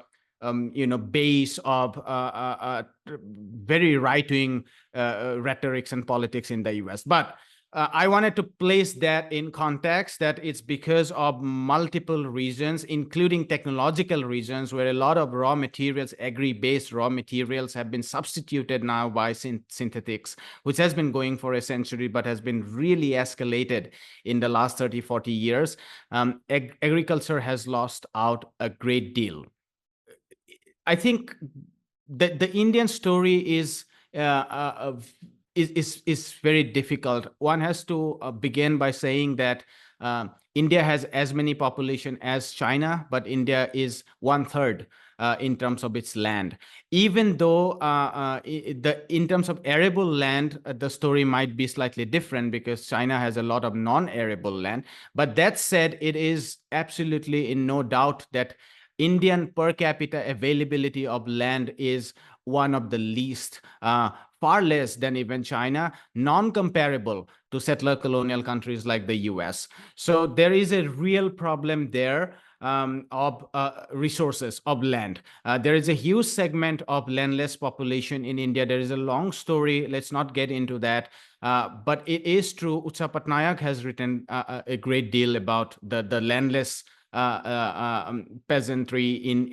base of very right-wing rhetorics and politics in the US. But I wanted to place that in context, that it's because of multiple reasons, including technological reasons, where a lot of raw materials, agri-based raw materials, have been substituted now by synthetics, which has been going for a century, but has been really escalated in the last 30, 40 years. Agriculture has lost out a great deal. I think the Indian story is very difficult. One has to begin by saying that India has as many population as China, but India is 1/3 in terms of its land. Even though in terms of arable land, the story might be slightly different because China has a lot of non-arable land. But that said, it is absolutely in no doubt that Indian per capita availability of land is one of the least, far less than even China, non-comparable to settler colonial countries like the US. So there is a real problem there of resources of land. There is a huge segment of landless population in India. There is a long story. Let's not get into that. But it is true. Utsa Patnaik has written a great deal about the landless peasantry in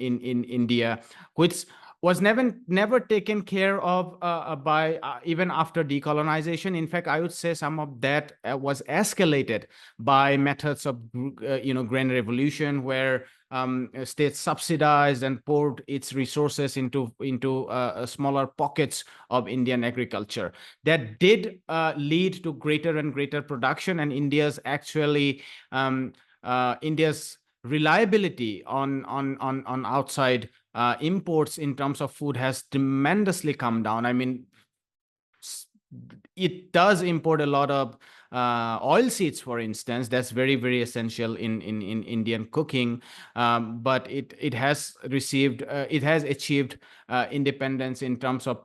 India, which was never taken care of by even after decolonization. In fact, I would say some of that was escalated by methods of grain revolution, where states subsidized and poured its resources into smaller pockets of Indian agriculture. That did lead to greater and greater production, and India's reliability on outside imports in terms of food has tremendously come down. I mean, it does import a lot of oil seeds, for instance. That's very, very essential in Indian cooking. But it has achieved independence in terms of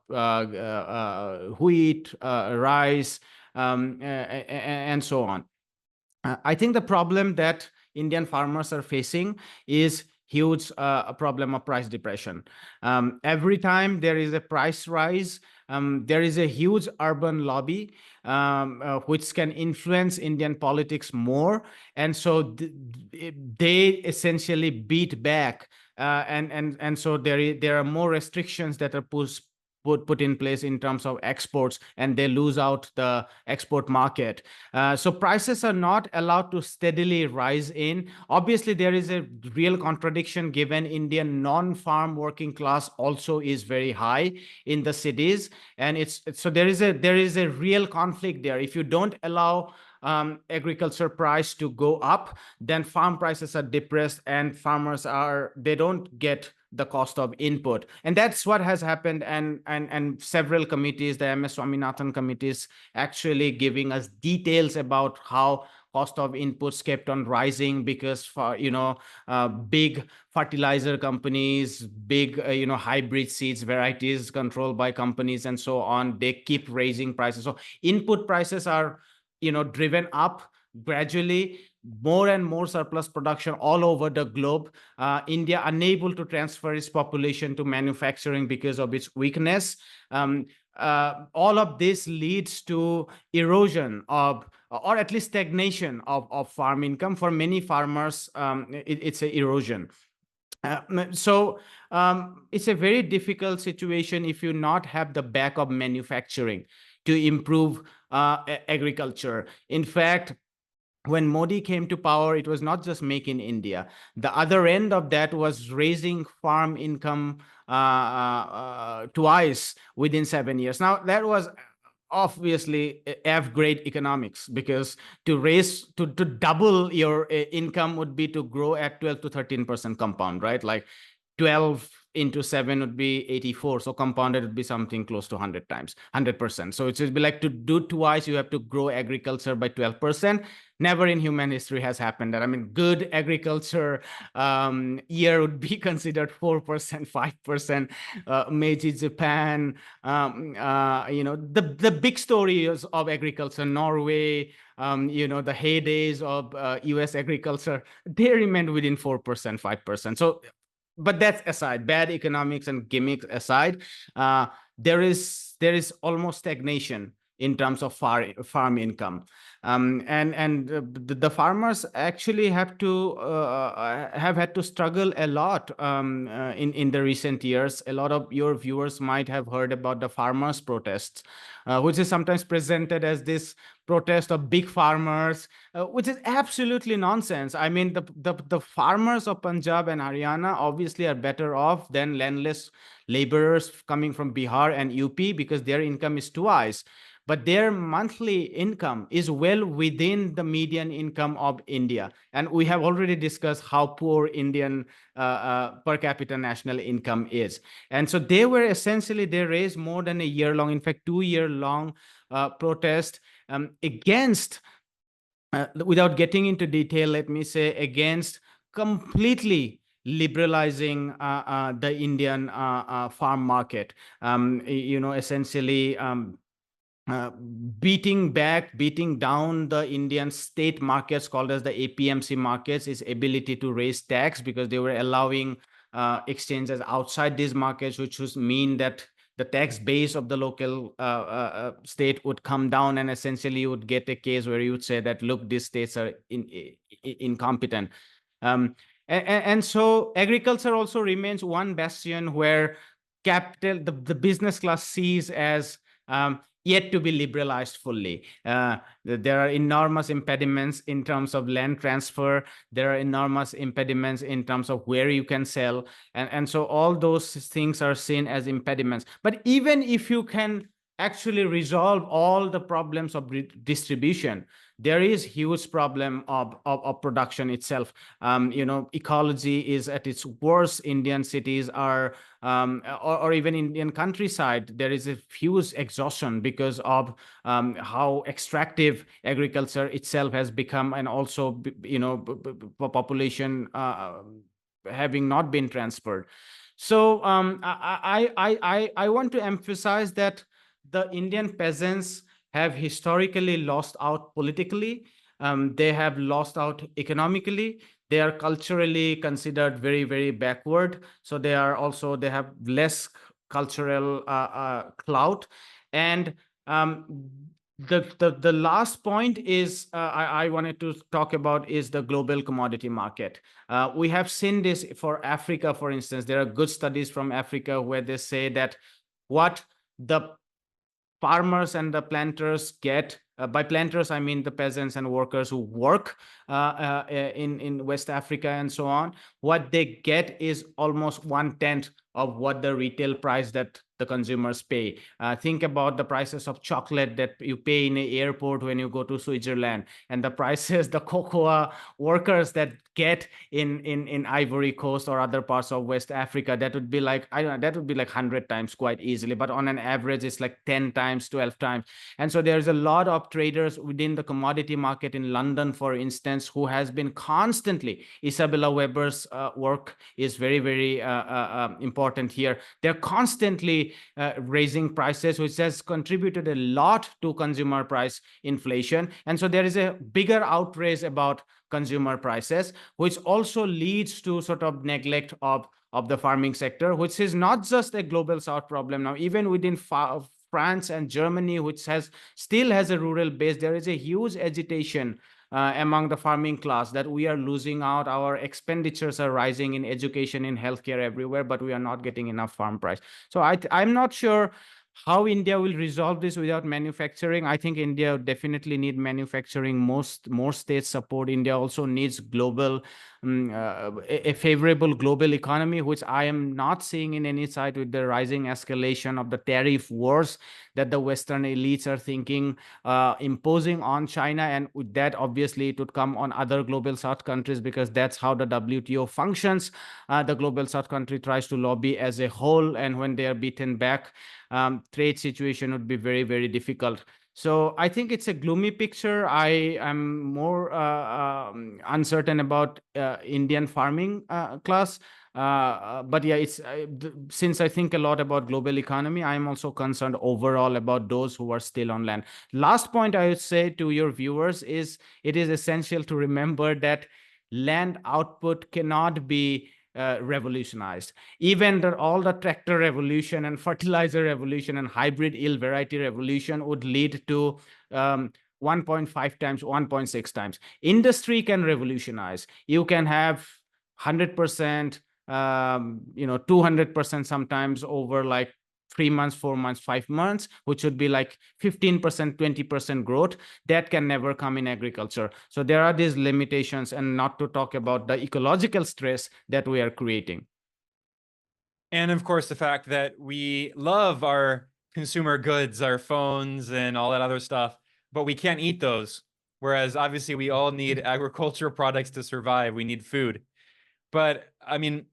wheat, rice, and so on. I think the problem that Indian farmers are facing is huge a problem of price depression. Every time there is a price rise, there is a huge urban lobby which can influence Indian politics more, and so they essentially beat back, and so there are more restrictions that are put in place in terms of exports, and they lose out the export market. So prices are not allowed to steadily rise in. Obviously, there is a real contradiction given Indian non-farm working class also is very high in the cities, and so there is a real conflict there. If you don't allow agriculture price to go up, then farm prices are depressed, and they don't get the cost of input. And that's what has happened. And several committees, the MS Swaminathan committees, actually giving us details about how cost of inputs kept on rising because big fertilizer companies, big hybrid seeds varieties controlled by companies and so on, they keep raising prices. So input prices are driven up gradually. More and more surplus production all over the globe. India unable to transfer its population to manufacturing because of its weakness. All of this leads to erosion of, or at least stagnation of farm income. For many farmers, it's an erosion. So it's a very difficult situation if you not have the back of manufacturing to improve agriculture. In fact, when Modi came to power, it was not just Make in India. The other end of that was raising farm income twice within 7 years. Now, that was obviously F-grade economics, because to double your income would be to grow at 12 to 13% compound, right? Like 12 into 7 would be 84. So compounded would be something close to 100 times, 100%. So it would be like to do twice, you have to grow agriculture by 12%. Never in human history has happened that. I mean, good agriculture year would be considered 4%, 5%. Meiji Japan, the big stories of agriculture, Norway, the heydays of US agriculture, they remained within 4%, 5%. So, but that's aside, bad economics and gimmicks aside, there is almost stagnation in terms of farm income. And the farmers actually have had to struggle a lot in the recent years. A lot of your viewers might have heard about the farmers' protests, which is sometimes presented as this protest of big farmers, which is absolutely nonsense. I mean, the farmers of Punjab and Haryana obviously are better off than landless laborers coming from Bihar and UP, because their income is twice, but their monthly income is well within the median income of India. And we have already discussed how poor Indian per capita national income is. And so they raised more than a year long, in fact, 2-year long protest against, without getting into detail, let me say, against completely liberalizing the Indian farm market. Essentially beating down the Indian state markets called as the APMC markets, is ability to raise tax, because they were allowing exchanges outside these markets, which would mean that the tax base of the local state would come down, and essentially you would get a case where you would say that, look, these states are incompetent. And so agriculture also remains one bastion where capital, the business class sees as yet to be liberalized fully. There are enormous impediments in terms of land transfer. There are enormous impediments in terms of where you can sell. And so all those things are seen as impediments. But even if you can actually resolve all the problems of distribution, there is huge problem of production itself. Ecology is at its worst. Indian cities are or even Indian countryside, there is a huge exhaustion because of how extractive agriculture itself has become, and also population having not been transferred. So I want to emphasize that the Indian peasants have historically lost out politically. They have lost out economically. They are culturally considered very, very backward. So they have less cultural clout. And the last point is I wanted to talk about is the global commodity market. We have seen this for Africa, for instance. There are good studies from Africa where they say that what the farmers and the planters get, by planters I mean the peasants and workers who work in West Africa and so on, what they get is almost 1/10 of what the retail price that the consumers pay. Think about the prices of chocolate that you pay in an airport when you go to Switzerland, and the prices the cocoa workers that get in Ivory Coast or other parts of West Africa. That would be like, I don't know, that would be like 100 times quite easily, but on an average it's like 10 times, 12 times. And so there's a lot of traders within the commodity market in London, for instance, who has been constantly, Isabella Weber's work is very, very important here. They're constantly raising prices, which has contributed a lot to consumer price inflation. And so there is a bigger outrage about consumer prices, which also leads to sort of neglect of the farming sector, which is not just a global south problem. Now, even within France and Germany, which still has a rural base, there is a huge agitation among the farming class that we are losing out. Our expenditures are rising in education, in healthcare, everywhere, but we are not getting enough farm price. So I'm not sure how India will resolve this without manufacturing. I think India definitely need manufacturing. More states support. India also needs a favorable global economy, which I am not seeing in any side with the rising escalation of the tariff wars that the Western elites are thinking imposing on China. And with that, obviously, it would come on other global South countries, because that's how the WTO functions. The global South country tries to lobby as a whole, and when they are beaten back, trade situation would be very, very difficult. So I think it's a gloomy picture. I am more uncertain about Indian farming class. But yeah, since I think a lot about global economy, I'm also concerned overall about those who are still on land. Last point I would say to your viewers is it is essential to remember that land output cannot be revolutionized. Even all the tractor revolution and fertilizer revolution and hybrid yield variety revolution would lead to 1.5 times, 1.6 times. Industry can revolutionize. You can have 100%, 200% sometimes over like 3 months, 4 months, 5 months, which would be like 15%, 20% growth. That can never come in agriculture. So there are these limitations, and not to talk about the ecological stress that we are creating. And of course, the fact that we love our consumer goods, our phones, and all that other stuff, but we can't eat those. Whereas obviously, we all need agricultural products to survive. We need food. But I mean,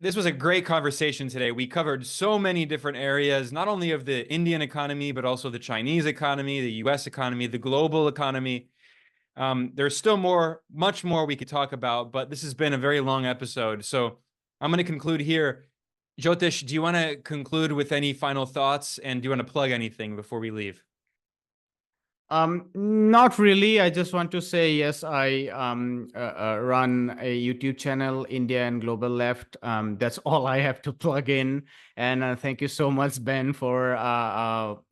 this was a great conversation today. We covered so many different areas, not only of the Indian economy, but also the Chinese economy, the US economy, the global economy. There's still much more we could talk about, but this has been a very long episode. So I'm going to conclude here. Jyotish, do you want to conclude with any final thoughts, and do you want to plug anything before we leave? Not really. I just want to say, yes, I run a YouTube channel, India and Global Left. That's all I have to plug in. And thank you so much, Ben, for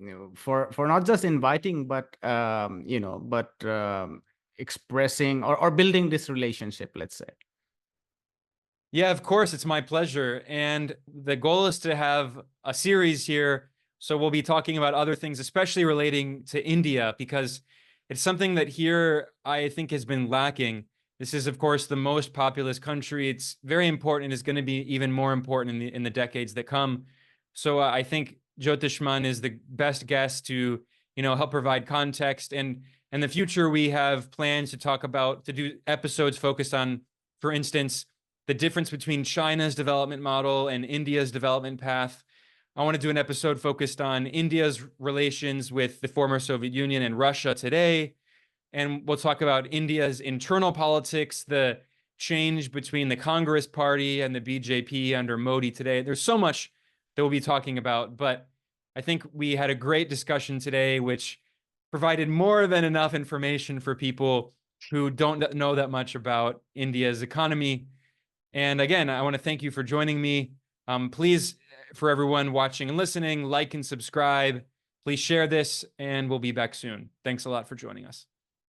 not just inviting, but expressing or building this relationship, let's say. Yeah, of course, it's my pleasure. And the goal is to have a series here So we'll be talking about other things, especially relating to India, because it's something that here I think has been lacking. This is, of course, the most populous country. It's very important and is going to be even more important in the decades that come. So I think Jyotishman is the best guest to, help provide context. And in the future, we have plans to do episodes focused on, for instance, the difference between China's development model and India's development path. I want to do an episode focused on India's relations with the former Soviet Union and Russia today. And we'll talk about India's internal politics, the change between the Congress Party and the BJP under Modi today. There's so much that we'll be talking about, but I think we had a great discussion today, which provided more than enough information for people who don't know that much about India's economy. And again, I want to thank you for joining me. Please, for everyone watching and listening, like and subscribe. Please share this, and we'll be back soon. Thanks a lot for joining us.